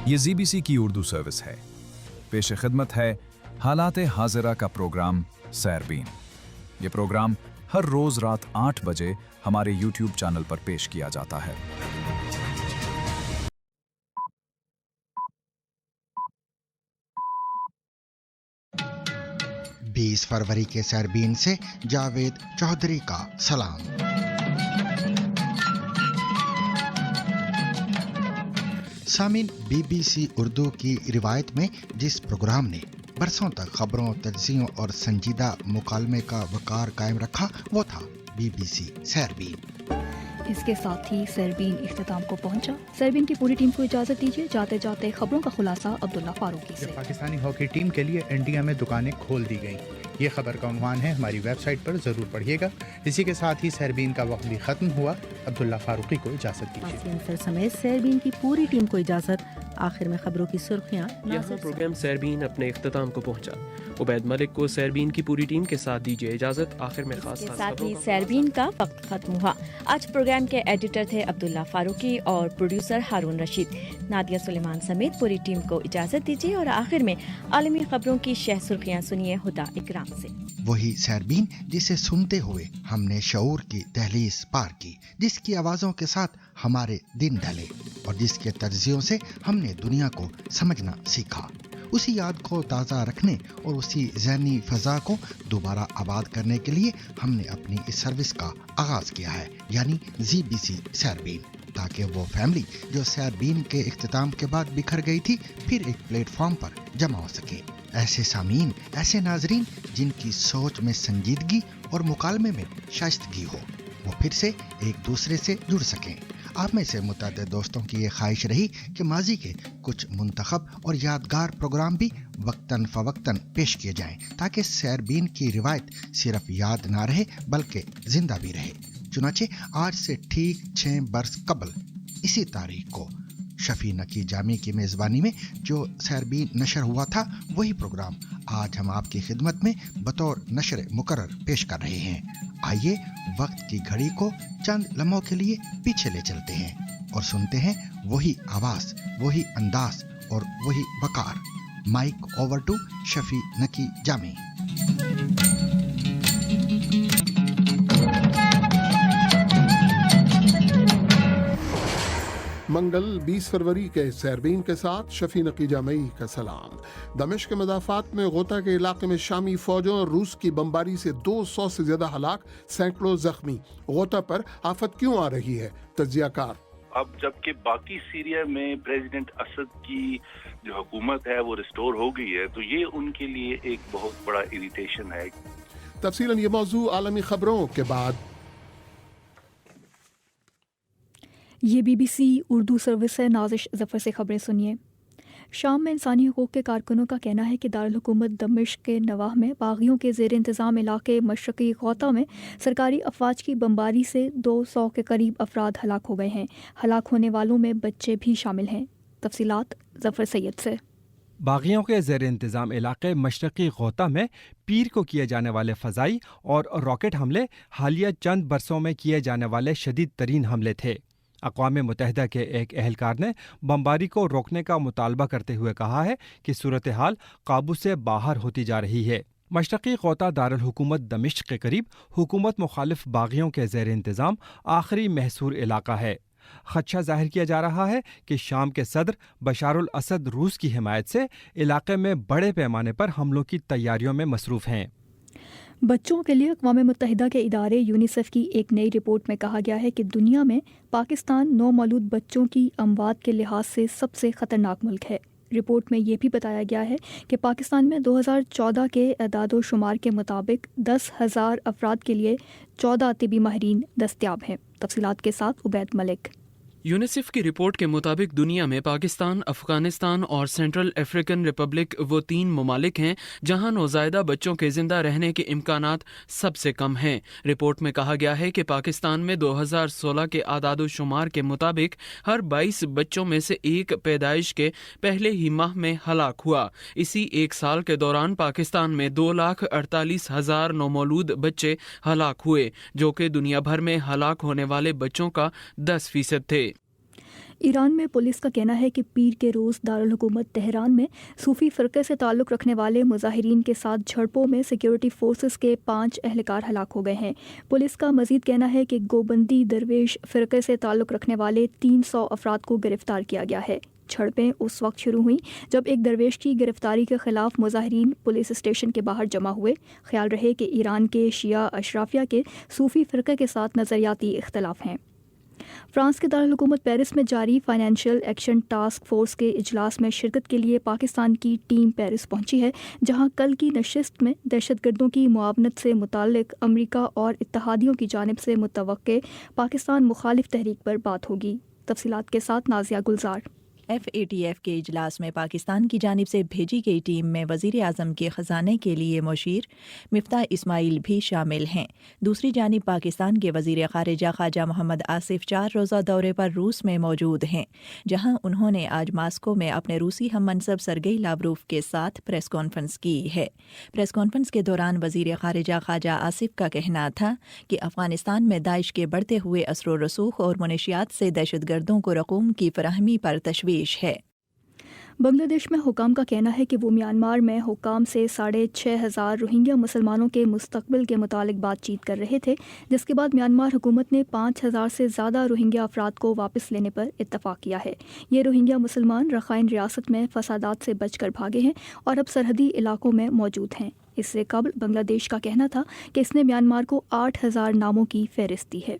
ये ZBC की Urdu service है। पेश खिदमत है हालात हाजिरा का प्रोग्राम सैरबीन। ये प्रोग्राम हर रोज रात 8 बजे हमारे YouTube चैनल पर पेश किया जाता है। 20 फरवरी के सैरबीन से जावेद चौधरी का सलाम। सामीन, BBC उर्दू की रिवायत में जिस प्रोग्राम ने बरसों तक खबरों, तज्ज़ियों और संजीदा मुकालमे का वकार कायम रखा वो था BBC सैरबीन। इसके साथ ही सैरबीन इख्तिताम को पहुंचा। सैरबीन की पूरी टीम को इजाजत दीजिए। जाते जाते खबरों का खुलासा अब्दुल्ला फारूकी से। पाकिस्तानी हॉकी टीम के लिए इंडिया में दुकानें खोल दी गई। ये खबर का उन्वान है, हमारी वेबसाइट पर जरूर पढ़िएगा। इसी के साथ ही सैरबीन का वक्त भी खत्म हुआ। अब्दुल्ला फारूकी को इजाजत दीजिए। समेत सैरबीन की पूरी टीम को इजाजत। आखिर में खबरों की सुर्खियां। यहाँ प्रोग्राम सैरबीन अपने इख्तिताम को पहुंचा। उबैद मलिक को सैरबीन की पूरी टीम के साथ दीजिए इजाजत। आखिर में खास साथ ही सैरबीन का वक्त खत्म हुआ। आज प्रोग्राम के एडिटर थे अब्दुल्ला फारूकी और प्रोड्यूसर हारून रशीद। नादिया सुलेमान समेत पूरी टीम को इजाजत दीजिए और आखिर में आलमी खबरों की शह सुर्खियां सुनिए हुदा इकराम से। वही सैरबीन जिसे सुनते हुए हमने शऊर की दहलीज पार की, जिसकी आवाजों के साथ हमारे दिन ढले और जिसके तज्जियों से हमने दुनिया को समझना सीखा। उसी याद को ताज़ा रखने और उसी ज़हनी फ़ज़ा को दोबारा आबाद करने के लिए हमने अपनी इस सर्विस का आगाज़ किया है, यानी ZBC सैरबीन, ताकि वो फैमिली जो सैरबीन के इख्तिताम के बाद बिखर गई थी फिर एक प्लेटफॉर्म पर जमा हो सके। ऐसे सामीन, ऐसे नाजरीन जिनकी सोच में संजीदगी और मुकालमे में शाइस्तगी हो, वो फिर से एक दूसरे से जुड़ सकें। आप में से मुतअद्दिद दोस्तों की ये ख्वाहिश रही कि माजी के कुछ मुंतखब और यादगार प्रोग्राम भी वक्तन फवक्तन पेश किए जाएं, ताकि सैरबीन की रिवायत सिर्फ याद ना रहे बल्कि जिंदा भी रहे। चुनाचे आज से ठीक 6 बरस कबल इसी तारीख को शफी नकी जामी की मेज़बानी में जो सैरबीन नशर हुआ था, वही प्रोग्राम आज हम आपकी खिदमत में बतौर नशर मुकर्रर पेश कर रहे हैं। आइए वक्त की घड़ी को चंद लम्हों के लिए पीछे ले चलते हैं और सुनते हैं वही आवाज, वही अंदाज और वही वकार। माइक ओवर टू शफी नकी जामी। मंगल 20 फरवरी के सैरबीन के साथ शफी नकी जामई का सलाम। दमिश्क के मदाफात में गोता के इलाके में शामी फौजों और रूस की बमबारी से 200 से ज्यादा हलाक, सैकड़ों जख्मी। गोता पर आफत क्यों आ रही है? तज्जियाकार। अब जबकि बाकी सीरिया में प्रेसिडेंट असद की जो हुकूमत है वो रिस्टोर हो गई है, तो ये उनके लिए एक बहुत बड़ा इरिटेशन है। तफसीलन ये मौजू आलमी खबरों के बाद। ये BBC उर्दू सर्विस है। नाजिश ज़फ़र से खबरें सुनिए। शाम में इंसानी हकूक़ के कारकुनों का कहना है कि दारुल हुकूमत दमिश्क के नवाह में बागियों के ज़ेर इंतज़ाम इलाके मशरक़ी गौता में सरकारी अफवाज की बमबारी से 200 के करीब अफराद हलाक हो गए हैं। हलाक होने वालों में बच्चे भी शामिल हैं। तफसीलात ज़फ़र सैयद से। बागियों के ज़ेर इंतज़ाम इलाके मशरक़ी गौता में पीर को किए जाने वाले फ़ज़ाई और रॉकेट हमले हालिया चंद बरसों में किए जाने वाले शदीद तरीन हमले थे। अक़वाम मुत्तहिदा के एक एहलकार ने बमबारी को रोकने का मुतालबा करते हुए कहा है कि सूरत हाल काबू से बाहर होती जा रही है। मशरक़ी गौता दारुल हुकूमत दमिश्क के करीब हुकूमत मुखालिफ बागियों के ज़ेर इंतज़ाम आखिरी महसूर इलाका है। खदशा जाहिर किया जा रहा है कि शाम के सदर बशारुल असद रूस की हिमायत से इलाके में बड़े पैमाने पर हमलों की तैयारियों में मसरूफ़ हैं। बच्चों के लिए अक़वाम मुत्तहिदा के इदारे यूनिसेफ की एक नई रिपोर्ट में कहा गया है कि दुनिया में पाकिस्तान नौमौलूद बच्चों की अमवात के लिहाज से सबसे ख़तरनाक मुल्क है। रिपोर्ट में ये भी बताया गया है कि पाकिस्तान में 2014 के एदादो शुमार के मुताबिक 10,000 अफराद के लिए 14 तिबी माहिरीन दस्तयाब हैं। तफसीलात के साथ उबैद मलिक। यूनिसेफ की रिपोर्ट के मुताबिक दुनिया में पाकिस्तान, अफगानिस्तान और सेंट्रल अफ्रीकन रिपब्लिक वो 3 ममालिक हैं जहां नौज़ायदा बच्चों के जिंदा रहने के इम्कानात सबसे कम हैं। रिपोर्ट में कहा गया है कि पाकिस्तान में 2016 के आदादो शुमार के मुताबिक हर 22 बच्चों में से एक पैदाइश के पहले ही माह में हलाक हुआ। इसी एक साल के दौरान पाकिस्तान में 2,48,000 नौमौलूद बच्चे हलाक हुए, जो कि दुनिया भर में हलाक होने वाले बच्चों का 10% थे। ईरान में पुलिस का कहना है कि पीर के रोज़ दारुल हुकूमत तेहरान में सूफी फ़िरक़े से ताल्लुक़ रखने वाले मुज़ाहिरीन के साथ झड़पों में सिक्योरिटी फोर्सेस के 5 एहलकार हलाक हो गए हैं। पुलिस का मज़ीद कहना है कि गोबंदी दरवेश फ़िरक़े से ताल्लुक़ रखने वाले 300 अफराद को गिरफ़्तार किया गया है। झड़पें उस वक्त शुरू हुई जब एक दरवेश की गिरफ्तारी के खिलाफ मुजाहिरीन पुलिस स्टेशन के बाहर जमा हुए। ख्याल रहे कि ईरान के शिया अशराफिया के सूफी फ़िरक़े के साथ नज़रियाती इख्तलाफ हैं। फ्रांस के दारुल हुकूमत पेरिस में जारी फाइनेंशियल एक्शन टास्क फोर्स के इजलास में शिरकत के लिए पाकिस्तान की टीम पेरिस पहुंची है, जहां कल की नशिस्त में दहशतगर्दों की मुआवनत से मुताल्लिक अमरीका और इत्तहादियों की जानिब से मुतवक्के पाकिस्तान मुखालिफ तहरीक पर बात होगी। तफसीलात के साथ नाजिया गुलजार। FATF के इजलास में पाकिस्तान की जानिब से भेजी गई टीम में वज़ीर आज़म के ख़जाने के लिए मुशीर मिफ्ता इस्माइल भी शामिल हैं। दूसरी जानिब पाकिस्तान के वज़ीर ख़ारिजा ख्वाजा मोहम्मद आसिफ 4 रोज़ा दौरे पर रूस में मौजूद हैं, जहां उन्होंने आज मास्को में अपने रूसी हम मनसब सरगेई लावरोफ के साथ प्रेस कॉन्फ्रेंस की है। प्रेस कॉन्फ्रेंस के दौरान वज़ीर ख़ारिजा ख्वाजा आसिफ का कहना था कि अफ़गानिस्तान में दाइश के बढ़ते हुए असर व रसूख और मनशियात से दहशतगर्दों को रकूम की फराहमी पर तशवीश है। बांग्लादेश में हुकाम का कहना है कि वो म्यांमार में हुकाम से 6,500 रोहिंग्या मुसलमानों के मुस्तकबिल के मुतालिक बातचीत कर रहे थे, जिसके बाद म्यांमार हुकूमत ने 5,000 से ज़्यादा रोहिंग्या अफराद को वापस लेने पर इत्तफाक किया है। ये रोहिंग्या मुसलमान रखाइन रियासत में फसादात से बचकर भागे हैं और अब सरहदी इलाकों में मौजूद हैं। इससे कबल बांग्लादेश का कहना था कि इसने म्यांमार को 8,000 नामों की फहरिस्त दी है।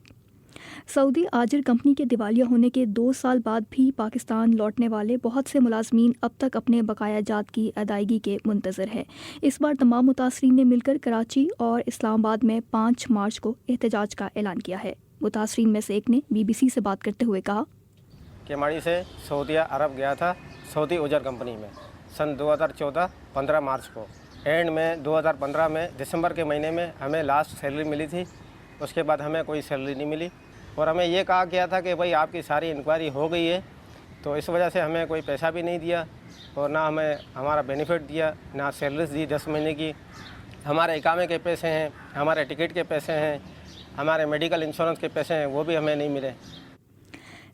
सऊदी आजिर कंपनी के दिवालिया होने के 2 साल बाद भी पाकिस्तान लौटने वाले बहुत से मुलाजमीन अब तक अपने बकाया जात की अदायगी के मुंतज़र हैं। इस बार तमाम मुतासरीन ने मिलकर कराची और इस्लामाबाद में 5 मार्च को एहतजाज का ऐलान किया है। मुतासरीन में से एक ने BBC से बात करते हुए कहा कि माड़ी से सऊदी अरब गया था सऊदी उजर कंपनी में सन 2014 15 मार्च को। एंड में 2015 में दिसंबर के महीने में हमें लास्ट सैलरी मिली थी, उसके बाद हमें कोई सैलरी नहीं मिली और हमें ये कहा गया था कि भाई आपकी सारी इंक्वायरी हो गई है, तो इस वजह से हमें कोई पैसा भी नहीं दिया और ना हमें हमारा बेनिफिट दिया, ना सैलरीज दी 10 महीने की। हमारे इकामे के पैसे हैं, हमारे टिकट के पैसे हैं, हमारे मेडिकल इंश्योरेंस के पैसे हैं, वो भी हमें नहीं मिले।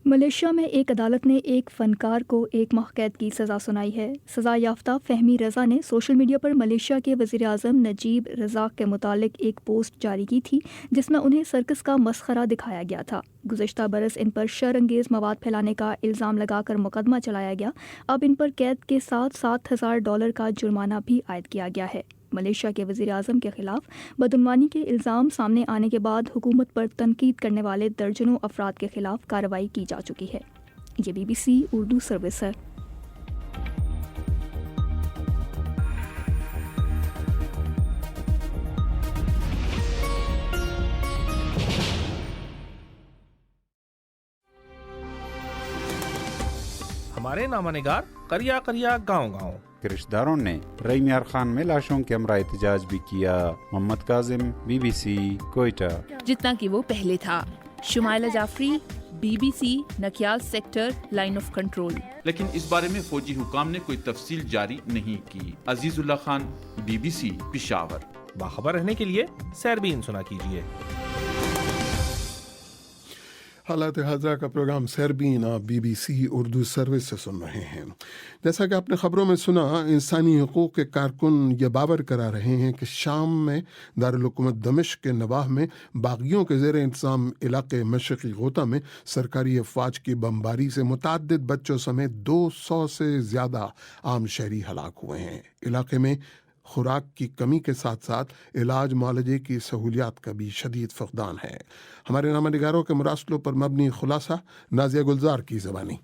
मलेशिया में एक अदालत ने एक फ़नकार को 1 माह कैद की सज़ा सुनाई है। सज़ा याफ्ता फ़हमी रज़ा ने सोशल मीडिया पर मलेशिया के वज़ीर आज़म नजीब रज़ाक के मुतालिक एक पोस्ट जारी की थी, जिसमें उन्हें सर्कस का मस्खरा दिखाया गया था। गुज़श्ता बरस इन पर शरअंगेज़ मवाद फैलाने का इल्ज़ाम लगाकर मुकदमा चलाया गया। अब इन पर कैद के साथ $7,000 का जुर्माना भी आयद किया गया है। मलेशिया के वज़ीर आज़म के ख़िलाफ़ बदउनवानी के इल्ज़ाम सामने आने के बाद हुकूमत पर तनकीद करने वाले दर्जनों अफराद के ख़िलाफ़ कार्रवाई की जा चुकी है। ये BBC उर्दू सर्विस है। हमारे नामानिगार करिया करिया गाँव रिश्तेदारों ने रईम यार खान में लाशों के हमरा एहतजाज भी किया। मोहम्मद काजिम, BBC, कोयटा। जितना कि वो पहले था। Shumaila Jafri, BBC, Nakyal sector, line of control. लेकिन इस बारे में फौजी हुकाम ने कोई तफसील जारी नहीं की। अजीजुल्लाह खान, BBC, पिशावर। बाखबर रहने के लिए सैरबीन सुना कीजिए। हालात हाजरा का प्रोग्राम सैरबीन आप BBC उर्दू सर्विस से सुन रहे हैं। जैसा कि आपने ख़बरों में सुना, इंसानी हकूक़ के कारकुन ये बावर करा रहे हैं कि शाम में दारुल हुकूमत दमिश्क के नवाह में बागियों के ज़ेर इंतज़ाम इलाके मशरक़ी गोता में सरकारी अफवाज की बमबारी से मुतअद्दिद बच्चों समेत 200 से ज़्यादा आम शहरी हलाक हुए हैं। इलाके में खुराक की कमी के साथ साथ इलाज मुआलजे की सहूलियात का भी शदीद फक़दान है। हमारे नामानिगारों के मुरासलों पर मबनी खुलासा नाजिया गुलजार की ज़बानी।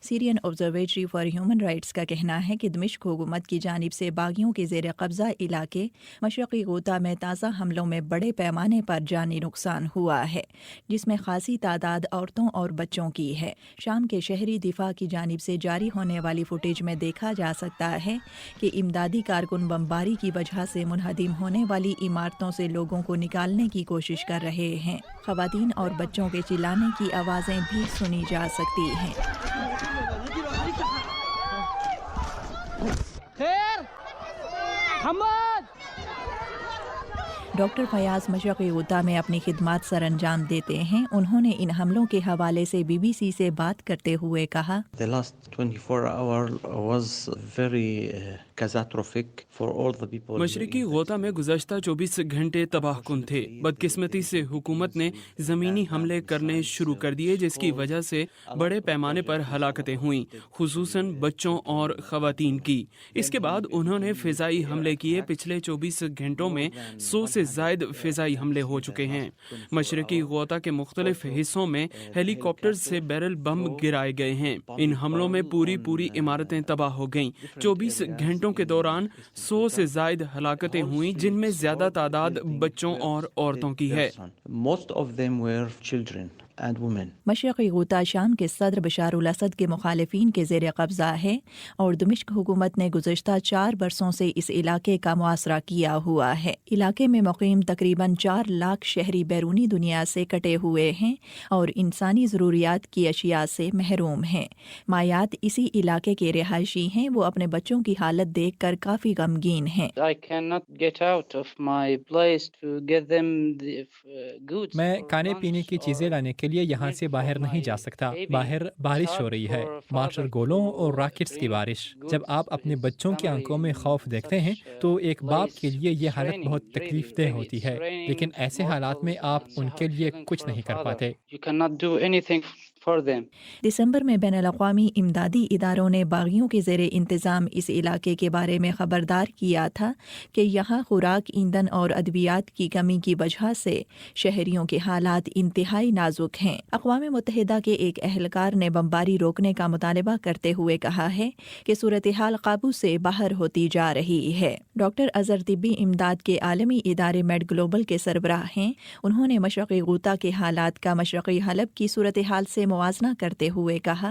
Syrian observatory for human rights का कहना है कि दमिश्क हुकूमत की जानिब से बागियों के ज़ेर कब्ज़ा इलाके मशरक़ी गोता में ताज़ा हमलों में बड़े पैमाने पर जानी नुकसान हुआ है, जिसमें खासी तादाद औरतों और बच्चों की है। शाम के शहरी दिफा की जानिब से जारी होने वाली फुटेज में देखा जा सकता है कि इमदादी कारकुन बमबारी की वजह से मुनहदिम होने वाली इमारतों से लोगों को निकालने की कोशिश कर रहे हैं। ख़वातीन और बच्चों के चिल्लाने की आवाज़ें भी सुनी जा सकती हैं। डॉक्टर फयाज मशरक़ी गुता में अपनी खिदमात सर अंजाम देते हैं। उन्होंने इन हमलों के हवाले से BBC से बात करते हुए कहा, The last 24 hours was very catastrophic for all the people. मशरकी गोता में गुज़श्ता 24 घंटे तबाहकुन थे। बदकिस्मती से हुकूमत ने ज़मीनी हमले करने शुरू कर दिए, जिसकी वजह से बड़े पैमाने पर हलाकतें हुईं, खुसूसन बच्चों और ख़वातीन की। इसके बाद उन्होंने फ़िज़ाई हमले किए। पिछले 24 घंटों में 100 से ज़ायद फ़िज़ाई हमले हो चुके हैं। मशरकी गोता के मुख्तलिफ हिस्सों में हेलीकॉप्टर से बैरल बम गिराए गए हैं। इन हमलों में पूरी इमारतें तबाह हो गईं। 24 घंटों के दौरान 100 से ज़ायद हलाकतें हुई, जिनमें ज़्यादा तादाद बच्चों और औरतों की है। Most of them were children and women. मशरक़ी गुता शाम के सदर बशारुल असद के मुखालिफिन के ज़ेर कब्ज़ा है और दमिश्क हुकूमत ने गुज़श्ता 4 बरसों से इस इलाके का मुआसरा किया हुआ है। इलाके में मुक़ीम तकरीबन 4 लाख शहरी बैरूनी दुनिया से कटे हुए हैं और इंसानी ज़रूरियात की अशिया से महरूम हैं। मायात इसी इलाके के रिहायशी हैं। वो अपने बच्चों की हालत देख कर काफ़ी गमगीन हैं। मैं खाने पीने की चीज़ें लाने के लिए यहाँ से बाहर नहीं जा सकता। बाहर बारिश हो रही है, मार्टर गोलों और रॉकेट्स की बारिश। जब आप अपने बच्चों की आंखों में खौफ देखते हैं तो एक बाप के लिए ये हालत बहुत तकलीफदेह होती है, लेकिन ऐसे हालात में आप उनके लिए कुछ नहीं कर पाते। दिसंबर में बैनुल-अक़वामी इमदादी इदारों ने बागियों के ज़ेरे इंतज़ाम इस इलाके के बारे में ख़बरदार किया था कि यहाँ खुराक, ईंधन और अद्वियात की कमी की वजह से शहरियों के हालात इंतहाई नाजुक हैं। अक़वाम मुत्तहिदा के एक अहलकार ने बमबारी रोकने का मुतालबा करते हुए कहा है कि सूरत हाल काबू से बाहर होती जा रही है। डॉक्टर अज़हर तिब्बी इमदाद के आलमी इदारे मेड ग्लोबल के सरबराह हैं। उन्होंने मशरक़ी गुता के हालात का मशरक़ी हलब की सूरत हाल से मुवाजना करते हुए कहा,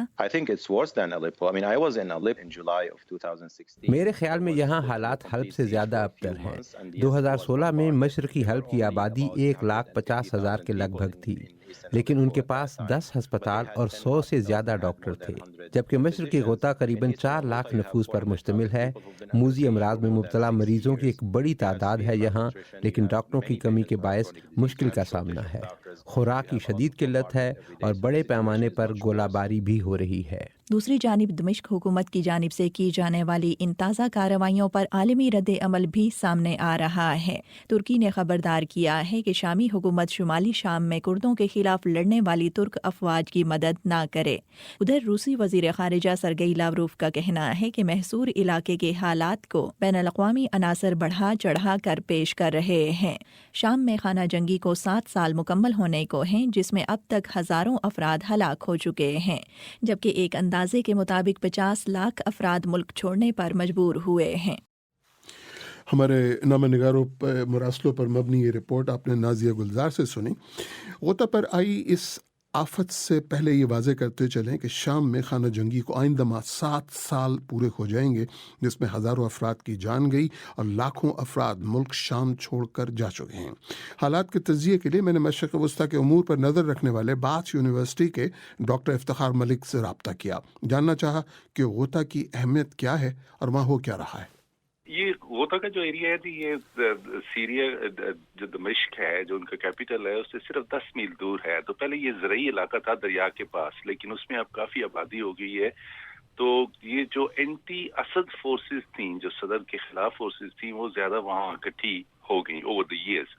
मेरे ख्याल में यहाँ हालात हल्ब से ज़्यादा अबतर हैं। 2016 में मशरकी हल्ब की आबादी 1,50,000 के लगभग थी, लेकिन उनके पास 10 अस्पताल और 100 से ज़्यादा डॉक्टर थे, जबकि मशरकी गोता करीबन 4 लाख नफूस पर मुश्तमिल है। मूजी अमराज में मुब्तला मरीजों की एक बड़ी तादाद है यहाँ, लेकिन डॉक्टरों की कमी के बायस मुश्किल का सामना है। खुराक की शदीद किल्लत है और बड़े पैमाने पर गोलाबारी भी हो रही है। दूसरी जानिब दमिश्क हुकूमत की जानिब से की जाने वाली इन ताज़ा कार्रवाइयों पर आलमी रद्द अमल भी सामने आ रहा है। तुर्की ने खबरदार किया है कि शामी हुकूमत शुमाली शाम में कुर्दों के खिलाफ लड़ने वाली तुर्क अफवाज की मदद न करे। उधर रूसी वज़ीर ख़ारिजा सरगई लावरोफ का कहना है कि महसूर इलाके के हालात को बैनुल-अक़वामी अनासर बढ़ा चढ़ा कर पेश कर रहे हैं। शाम में खाना जंगी को 7 साल मुकम्मल होने को हैं, जिसमें अब तक हज़ारों अफराद हलाक हो चुके हैं, जबकि एक अंदाजे के मुताबिक 50 लाख अफराद मुल्क छोड़ने पर मजबूर हुए हैं। हमारे नामा निगारों पर मुरासलों पर मबनी ये रिपोर्ट आपने नाजिया गुलजार से सुनी। गोता पर आई इस आफत से पहले ये वाज़े करते चलें कि शाम में खाना जंगी को आइंदा माह 7 साल पूरे हो जाएंगे, जिसमें हज़ारों अफराद की जान गई और लाखों अफराद मुल्क शाम छोड़कर जा चुके हैं। हालात के तज्ज़िये के लिए मैंने मशरिक़ वस्ता के उमूर पर नज़र रखने वाले बाथ यूनिवर्सिटी के डॉक्टर इफ्तिखार मलिक से रब्ता किया। जानना चाहा कि गोता की अहमियत क्या है और वहाँ हो क्या रहा है। ये गोता का जो एरिया है, ये सीरिया जो दमिश्क है, जो उनका कैपिटल है, उससे सिर्फ 10 मील दूर है। तो पहले ये ज़रई इलाका था दरिया के पास, लेकिन उसमें अब काफ़ी आबादी हो गई है। तो ये जो एंटी असद फोर्सेस थी, जो सदर के खिलाफ फोर्सेस थी, वो ज़्यादा वहाँ इकट्ठी हो गई ओवर द ईयर्स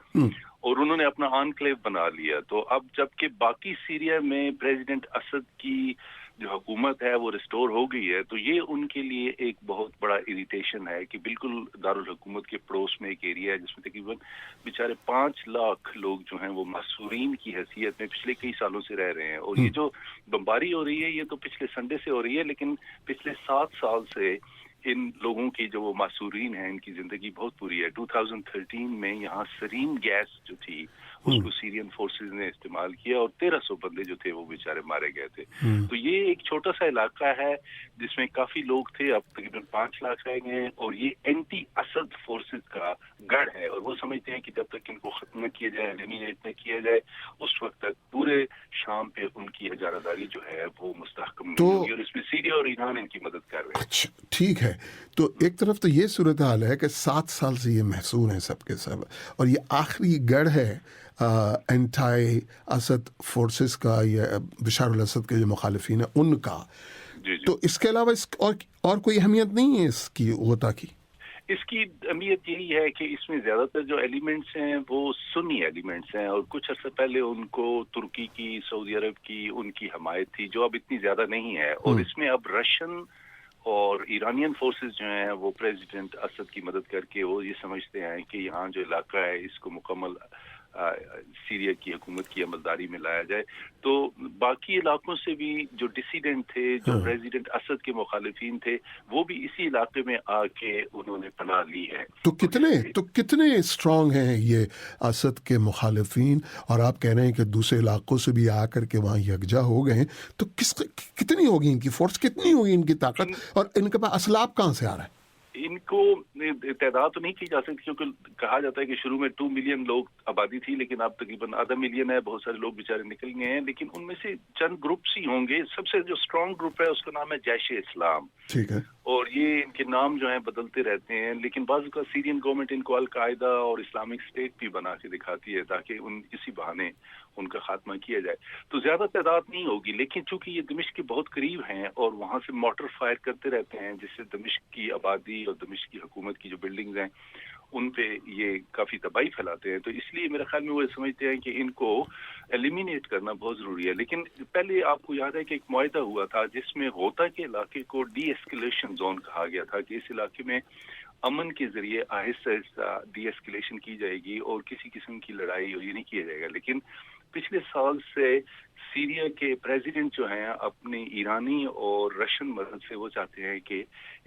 और उन्होंने अपना एन्क्लेव बना लिया। तो अब जबकि बाकी सीरिया में प्रेसिडेंट असद की जो हुकूमत है वो रिस्टोर हो गई है, तो ये उनके लिए एक बहुत बड़ा इरिटेशन है कि बिल्कुल दारुल हुकूमत के पड़ोस में एक एरिया है जिसमें तकरीबन बेचारे 5 लाख लोग जो हैं वो मासूरीन की हैसियत में पिछले कई सालों से रह रहे हैं। और ये जो बमबारी हो रही है ये तो पिछले संडे से हो रही है, लेकिन पिछले 7 साल से इन लोगों की जो वो मासूरीन हैं, इनकी जिंदगी बहुत बुरी है। 2013 में यहाँ सरीन गैस जो थी उसको सीरियन फोर्सेस ने इस्तेमाल किया और 1300 बंदे जो थे वो बेचारे मारे गए थे। तो ये एक छोटा सा इलाका है जिसमें काफी लोग थे, अब तकरीबन 5 लाख रह गए हैं और ये एंटी असद फोर्सेस का गढ़ है और वो समझते हैं कि जब तक इनको खत्म न किया जाए, एलिमिनेट न किया जाए, उस वक्त तक पूरे शाम पे उनकी हजारादारी जो है वो मुस्तहकम नहीं होगी। और इसमें सीरिया सीरिया और ईरान इनकी मदद कर रहे हैं। अच्छा, ठीक है। तो एक तरफ तो ये सूरत हाल है कि 7 साल से ये महसूर हैं सबके सब, और ये आखिरी गढ़ है एंटी असद फोर्सेस का या बशार अल असद के जो मुखालिफिन है उनका। तो इसके अलावा और कोई अहमियत नहीं है इसकी गोता की? इसकी अहमियत यही है कि इसमें ज़्यादातर जो एलिमेंट्स हैं वो सुन्नी एलिमेंट्स हैं, और कुछ अर्सा पहले उनको तुर्की की, सऊदी अरब की उनकी हमायत थी जो अब इतनी ज़्यादा नहीं है, और इसमें अब रशियन और ईरानियन फोर्सेस जो हैं वो प्रेसिडेंट असद की मदद करके वो ये समझते हैं कि यहाँ जो इलाका है इसको मुकम्मल सीरिया की हुकूमत की अमलदारी में लाया जाए। तो बाकी इलाकों से भी जो डिसीडेंट थे, जो प्रेसिडेंट असद के मुखालिफिन थे, वो भी इसी इलाके में आके उन्होंने पनाह ली है। तो कितने स्ट्रांग हैं ये असद के मुखालिफिन, और आप कह रहे हैं कि दूसरे इलाकों से भी आकर के वहाँ यकजा हो गए हैं, तो कितनी होगी इनकी फोर्स, कितनी होगी इनकी ताकत, और इनके पास असलाब कहाँ से आ रहा है? इनको तादाद तो नहीं की जा सकती, क्योंकि कहा जाता है कि शुरू में 2 मिलियन लोग आबादी थी, लेकिन अब तकरीबन आधा मिलियन है। बहुत सारे लोग बेचारे निकल गए हैं, लेकिन उनमें से चंद ग्रुप्स ही होंगे। सबसे जो स्ट्रॉन्ग ग्रुप है उसका नाम है जैश इस्लाम, ठीक है, और ये इनके नाम जो हैं बदलते रहते हैं, लेकिन बाज़ का सीरियन गवर्नमेंट इनको अल कायदा और इस्लामिक स्टेट भी बना के दिखाती है ताकि इसी बहाने उनका खात्मा किया जाए। तो ज्यादा तादाद नहीं होगी, लेकिन चूंकि ये दमिश्क के बहुत करीब हैं और वहां से मोटर फायर करते रहते हैं, जिससे दमिश्क की आबादी और दमिश्क की हुकूमत की जो बिल्डिंग्स हैं उन पे ये काफी तबाही फैलाते हैं। तो इसलिए मेरे ख्याल में वो समझते हैं कि इनको एलिमिनेट करना बहुत जरूरी है। लेकिन पहले आपको याद है कि एक मुआहदा हुआ था जिसमें गोता के इलाके को डी एस्केलेशन जोन कहा गया था, कि इस इलाके में अमन के जरिए आहिस्ता आहिस्ता डी एस्केलेशन की जाएगी और किसी किस्म की लड़ाई ये नहीं किया जाएगा। लेकिन पिछले साल से सीरिया के प्रेसिडेंट जो हैं अपनी ईरानी और रशियन मदद से वो चाहते हैं कि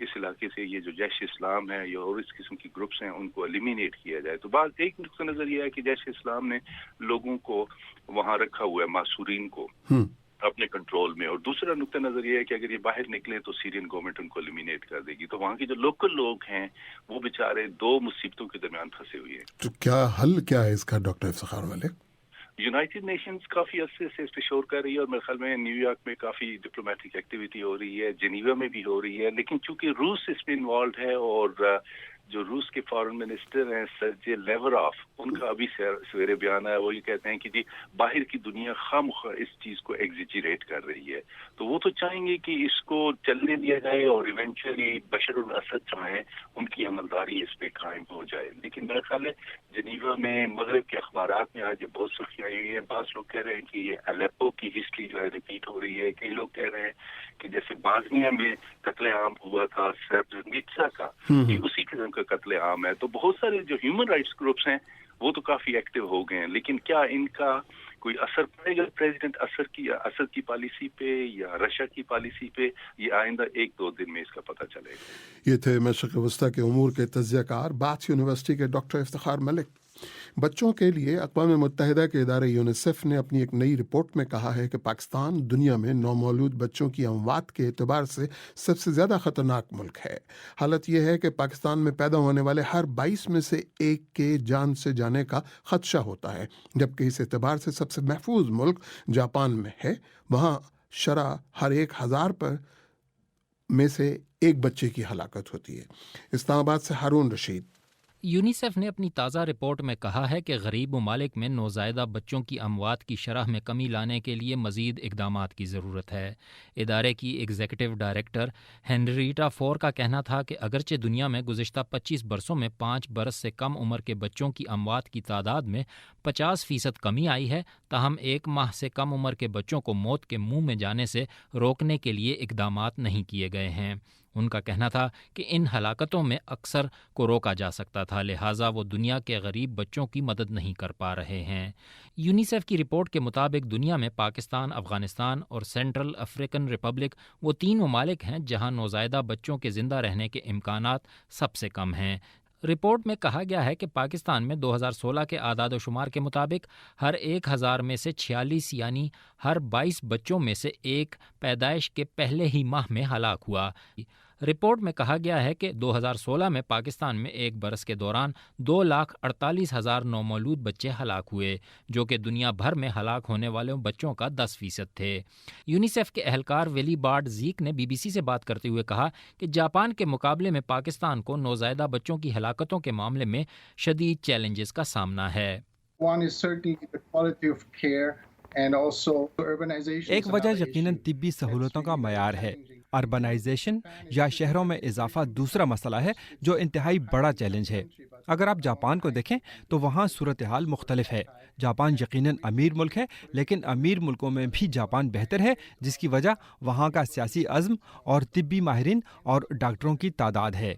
इस इलाके से ये जो जैश इस्लाम है या और इस किस्म की ग्रुप्स हैं उनको एलिमिनेट किया जाए। तो बात एक नुक्ता नजर ये है कि जैश इस्लाम ने लोगों को वहां रखा हुआ है, मासूरीन को अपने कंट्रोल में, और दूसरा नुक्ता नजर ये है कि अगर ये बाहर निकले तो सीरियन गवर्नमेंट उनको एलिमिनेट कर देगी। तो वहाँ के जो लोकल लोग हैं वो बेचारे 2 मुसीबतों के दरमियान फंसे हुए हैं। तो क्या हल क्या है इसका doctor Iftikhar Malik? United Nations काफी अरसे से इस पे शोर कर रही है, और मेरे ख्याल में न्यूयॉर्क में काफी डिप्लोमेटिक एक्टिविटी हो रही है, जेनीवा में भी हो रही है। लेकिन चूंकि रूस इसमें इन्वॉल्व है और जो रूस के फॉरेन मिनिस्टर हैं सर्जे लेवरॉफ, उनका अभी सवेरे बयान है, वो ये कहते हैं कि जी बाहर की दुनिया खामखा इस चीज को एग्जिजरेट कर रही है। तो वो तो चाहेंगे कि इसको चलने दिया जाए और इवेंचुअली बशर अल असद जो है उनकी अमलदारी इस पे कायम हो जाए। लेकिन मेरा ख्याल है जेनीवा में मगरब के अखबारात में आज बहुत सुर्खियां आई हुई है। बास लोग कह रहे हैं कि ये अलेप्पो की हिस्ट्री जो है रिपीट हो रही है। कई लोग कह रहे हैं कि जैसे बाजनिया में कत्लेआम हुआ था सर्ब्रेनित्सा का, ये उसी किस्म का कत्लेआम है। तो बहुत सारे जो ह्यूमन राइट्स ग्रुप्स हैं वो तो काफी एक्टिव हो गए हैं, लेकिन क्या इनका कोई असर पड़ेगा प्रेसिडेंट असद की पॉलिसी पे या रशिया की पॉलिसी पे, ये आइंदा 1-2 दिन में इसका पता चलेगा। ये थे मशरिक़ वस्ता के उमूर के तज्ज़ियाकार बाथ यूनिवर्सिटी के डॉक्टर इफ्तिखार मलिक। बच्चों के लिए अक़वाम मुत्तहिदा के इदारे यूनिसेफ ने अपनी एक नई रिपोर्ट में कहा है कि पाकिस्तान दुनिया में नौमौलूद बच्चों की अमवात के एतबार से सबसे ज़्यादा ख़तरनाक मुल्क है। हालत यह है कि पाकिस्तान में पैदा होने वाले हर 22 में से एक के जान से जाने का ख़दशा होता है, जबकि इस एतबार से सबसे महफूज मुल्क जापान में है। वहाँ शरह हर 1000 पर में से एक बच्चे की हलाकत होती है। इस्लामाबाद से हारून रशीद। यूनिसेफ ने अपनी ताज़ा रिपोर्ट में कहा है कि गरीब ममालिक में नौज़ायदा बच्चों की अमवात की शरह में कमी लाने के लिए मज़ीद इक़दामात की ज़रूरत है। इदारे की एग्जीक्यूटिव डायरेक्टर हेनरीटा फोर का कहना था कि अगरचे दुनिया में गुज़िश्ता 25 बरसों में 5 बरस से कम उम्र के बच्चों की अमवात की तादाद में 50% कमी आई है, ताहम 1 माह से कम उम्र के बच्चों को मौत के मुँह में जाने से रोकने के लिए इक़दामात नहीं किए गए हैं। उनका कहना था कि इन हलाकतों में अक्सर को रोका जा सकता था, लिहाजा वो दुनिया के गरीब बच्चों की मदद नहीं कर पा रहे हैं। यूनिसेफ की रिपोर्ट के मुताबिक दुनिया में पाकिस्तान, अफगानिस्तान और सेंट्रल अफ्रीकन रिपब्लिक वो 3 ममालिक हैं जहां नौज़ायदा बच्चों के ज़िंदा रहने के इम्कानात सबसे कम हैं। रिपोर्ट में कहा गया है कि पाकिस्तान में 2016 के आदाद व शुमार के मुताबिक हर 1000 में से 46 यानी हर 22 बच्चों में से एक पैदाइश के पहले ही माह में हलाक हुआ। رپورٹ میں کہا گیا ہے کہ 2016 میں پاکستان میں ایک برس کے دوران 2,48,000 نومولود بچے ہلاک ہوئے، جو کہ دنیا بھر میں ہلاک ہونے والے بچوں کا 10% تھے۔ یونیسیف کے اہلکار ویلی بارڈ زیک نے BBC سے بات کرتے ہوئے کہا کہ جاپان کے مقابلے میں پاکستان کو نوزائیدہ بچوں کی ہلاکتوں کے معاملے میں شدید چیلنجز کا سامنا ہے۔ ایک وجہ یقیناً طبی سہولتوں کا معیار ہے۔ اربنائزیشن یا شہروں میں اضافہ دوسرا مسئلہ ہے جو انتہائی بڑا چیلنج ہے۔ اگر آپ جاپان کو دیکھیں تو وہاں صورتحال مختلف ہے۔ جاپان یقیناً امیر ملک ہے، لیکن امیر ملکوں میں بھی جاپان بہتر ہے، جس کی وجہ وہاں کا سیاسی عزم اور طبی ماہرین اور ڈاکٹروں کی تعداد ہے۔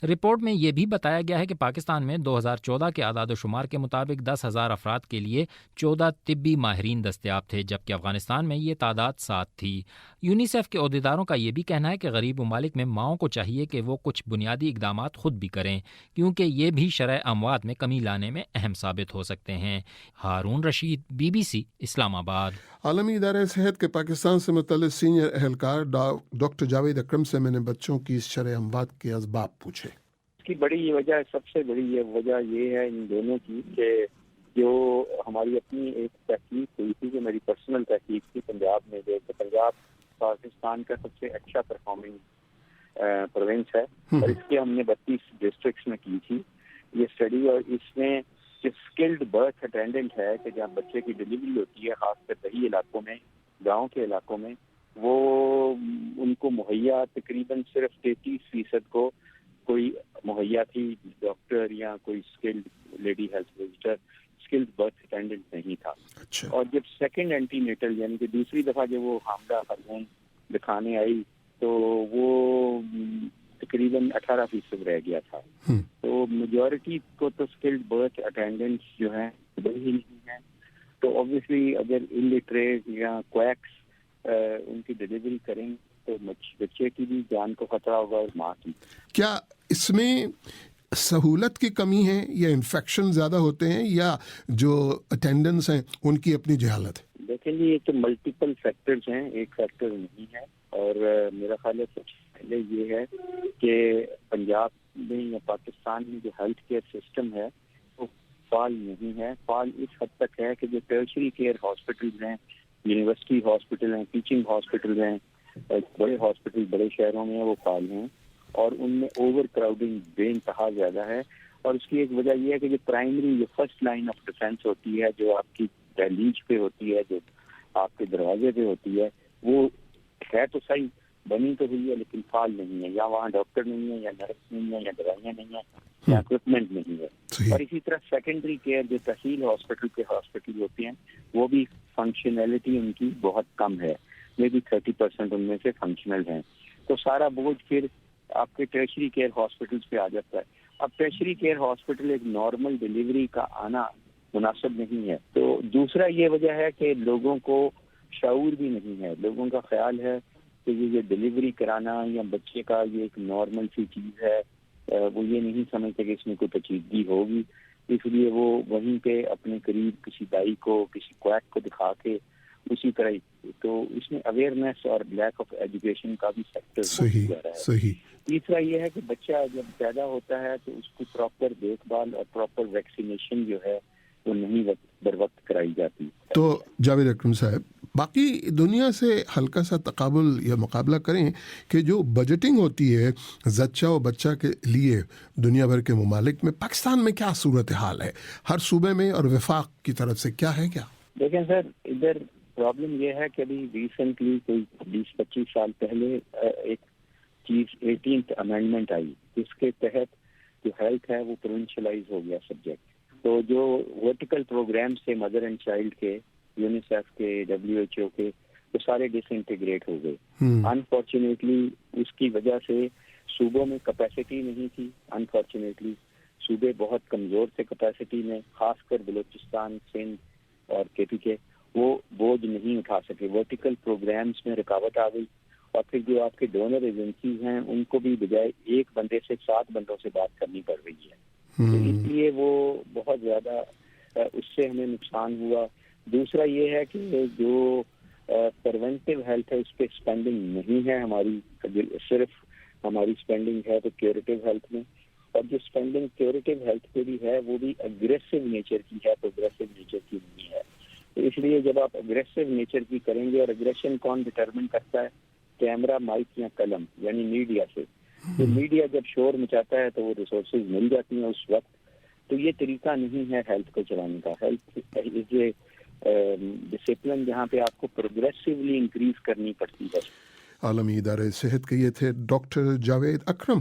رپورٹ میں یہ بھی بتایا گیا ہے کہ پاکستان میں 2014 کے اعداد و شمار کے مطابق 10,000 افراد کے لیے 14 طبی ماہرین دستیاب تھے، جبکہ افغانستان میں یہ تعداد 7 تھی۔ یونیسیف کے عہدیداروں کا یہ بھی کہنا ہے کہ غریب ممالک میں ماؤں کو چاہیے کہ وہ کچھ بنیادی اقدامات خود بھی کریں، کیونکہ یہ بھی شرح اموات میں کمی لانے میں اہم ثابت ہو سکتے ہیں۔ ہارون رشید، BBC، اسلام آباد۔ عالمی ادارہ صحت کے پاکستان سے متعلق سینئر اہلکار ڈاکٹر جاوید اکرم سے میں نے بچوں کی اس شرح اموات کے اسباب پوچھے۔ اس کی بڑی وجہ، سب سے بڑی وجہ یہ ہے ان دونوں کی کہ جو ہماری اپنی ایک تحقیق ہوئی تھی، جو میری پرسنل تحقیق تھی پنجاب میں، جو کہ پنجاب پاکستان کا سب سے اچھا پرفارمنگ پروونس ہے، اور اس کے ہم نے 32 ڈسٹرکٹس میں کی تھی یہ اسٹڈی، اور اس میں جو اسکلڈ برتھ اٹینڈنٹ ہے کہ جہاں بچے کی ڈلیوری ہوتی ہے، خاص کر دیہی علاقوں میں، گاؤں کے علاقوں میں، وہ ان کو مہیا تقریباً صرف 33% کو کوئی مہیا تھی ڈاکٹر یا کوئی skilled lady health visitor, skilled birth attendant نہیں تھا۔ اور جب سیکنڈ اینٹی نیٹل یعنی کہ دوسری دفعہ جب وہ حاملہ خاتون دکھانے آئی تو وہ تقریباً 18% رہ گیا تھا۔ تو میجورٹی کو تو اسکلڈ برتھ اٹینڈنٹس جو ہیں ہی نہیں ہیں، تو اوبویسلی اگر الٹریٹ یا کویکس ان کی ڈلیوری کریں تو بچے کی بھی جان کو خطرہ ہوگا اور ماں کی۔ کیا اس میں سہولت کی کمی ہے یا انفیکشن زیادہ ہوتے ہیں یا جو اٹینڈنٹس ہیں ان کی اپنی جہالت ہے؟ دیکھیں جی، یہ تو ملٹیپل فیکٹرز ہیں، ایک فیکٹر نہیں ہے، اور میرا خیال ہے سب سے پہلے یہ ہے کہ پنجاب میں یا پاکستان میں جو ہیلتھ کیئر سسٹم ہے وہ فعال نہیں ہے۔ فعال اس حد تک ہے کہ جو ٹرشری کیئر ہاسپٹلز ہیں، یونیورسٹی ہاسپٹل ہیں، ٹیچنگ ہاسپٹلز ہیں، بڑے ہاسپٹل بڑے شہروں میں وہ فعال ہیں، اور ان میں اوور کراؤڈنگ بے انتہا زیادہ ہے۔ اور اس کی ایک وجہ یہ ہے کہ جو پرائمری جو فرسٹ لائن آف ڈیفینس ہوتی ہے، جو آپ کی دہلیز پہ ہوتی ہے، جو آپ کے دروازے پہ ہوتی ہے، وہ ہے تو صحیح، بنی تو ہوئی ہے لیکن فعال نہیں ہے، یا وہاں ڈاکٹر نہیں ہے، یا نرس نہیں ہے، یا دوائیاں نہیں ہیں، یا اکوپمنٹ نہیں ہے۔ اور اسی طرح سیکنڈری کیئر جو تحصیل ہاسپٹل کے ہاسپٹل ہوتے ہیں، وہ بھی فنکشنلٹی ان کی بہت کم ہے، میں بھی 30% ان میں سے فنکشنل ہیں۔ تو سارا بوجھ پھر آپ کے ٹرشری کیئر ہاسپٹلس پہ آ جاتا ہے۔ اب ٹرشری کیئر ہاسپٹل ایک نارمل ڈلیوری کا آنا مناسب نہیں ہے۔ تو دوسرا یہ وجہ ہے کہ لوگوں کو شعور بھی نہیں ہے، لوگوں کا خیال ہے کہ یہ ڈلیوری کرانا یا بچے کا یہ ایک نارمل سی چیز ہے، وہ یہ نہیں سمجھتے کہ اس میں کوئی پیچیدگی ہوگی، اس لیے وہ وہیں پہ اپنے قریب کسی دائی کو، کسی کویک کو دکھا کے اسی طرح۔ تو اس میں اویئرنیس اور لیک آف ایجوکیشن کا بھی فیکٹر صحیح۔ تیسرا یہ ہے کہ بچہ جب پیدا ہوتا ہے تو اس کو پراپر دیکھ بھال اور پراپر ویکسینیشن جو ہے وہ نہیں بر وقت کرائی جاتی۔ تو جاوید اکرم صاحب، باقی دنیا سے ہلکا سا تقابل یا مقابلہ کریں کہ جو بجٹنگ ہوتی ہے زچہ و بچہ کے لیے دنیا بھر کے ممالک میں، پاکستان میں کیا صورتحال ہے؟ ہر صوبے میں اور وفاق کی طرف سے کیا ہے؟ کیا دیکھیں سر، ادھر پرابلم یہ ہے کہ ابھی ریسنٹلی کوئی 20-25 سال پہلے ایک چیز 18th امینڈمنٹ آئی، جس کے تحت جو ہیلتھ ہے وہ پروونشلائز ہو گیا سبجیکٹ۔ تو جو ورٹیکل پروگرام سے مدر اینڈ چائلڈ کے، یونیسیف کے، WHO کے، وہ سارے ڈس انٹیگریٹ ہو گئے۔ انفارچونیٹلی اس کی وجہ سے صوبوں میں کیپیسٹی نہیں تھی، انفارچونیٹلی صوبے بہت کمزور تھے کیپیسٹی میں، خاص کر بلوچستان، سندھ اور KPK، وہ بوجھ نہیں اٹھا سکے۔ ورٹیکل پروگرامز میں رکاوٹ آ گئی، اور پھر جو آپ کے ڈونر ایجنسیز ہیں ان کو بھی بجائے ایک بندے سے 7 بندوں سے بات کرنی پڑ رہی ہے، تو اس لیے وہ بہت زیادہ اس سے ہمیں نقصان ہوا۔ دوسرا یہ ہے کہ جو پریونٹیو ہیلتھ ہے اس پہ اسپینڈنگ نہیں ہے ہماری، صرف ہماری اسپینڈنگ ہے تو کیوریٹو ہیلتھ میں، اور جو اسپینڈنگ کیوریٹو ہیلتھ پہ بھی ہے وہ بھی اگریسو نیچر کی ہے، پروگریسو نیچر کی نہیں ہے. تو اس لیے جب آپ اگریسو نیچر کی کریں گے، اور اگریشن کون ڈٹرمن کرتا ہے؟ کیمرہ، مائک یا قلم، یعنی میڈیا سے. تو میڈیا جب شور مچاتا ہے تو وہ ریسورسز مل جاتی ہیں اس وقت. تو یہ طریقہ نہیں ہے ہیلتھ کو چلانے کا. ہیلتھ از اے ڈسپلن جہاں پہ آپ کو پروگریسولی انکریز کرنی پڑتی ہے. عالمی ادارے صحت کے یہ تھے ڈاکٹر جاوید اکرم.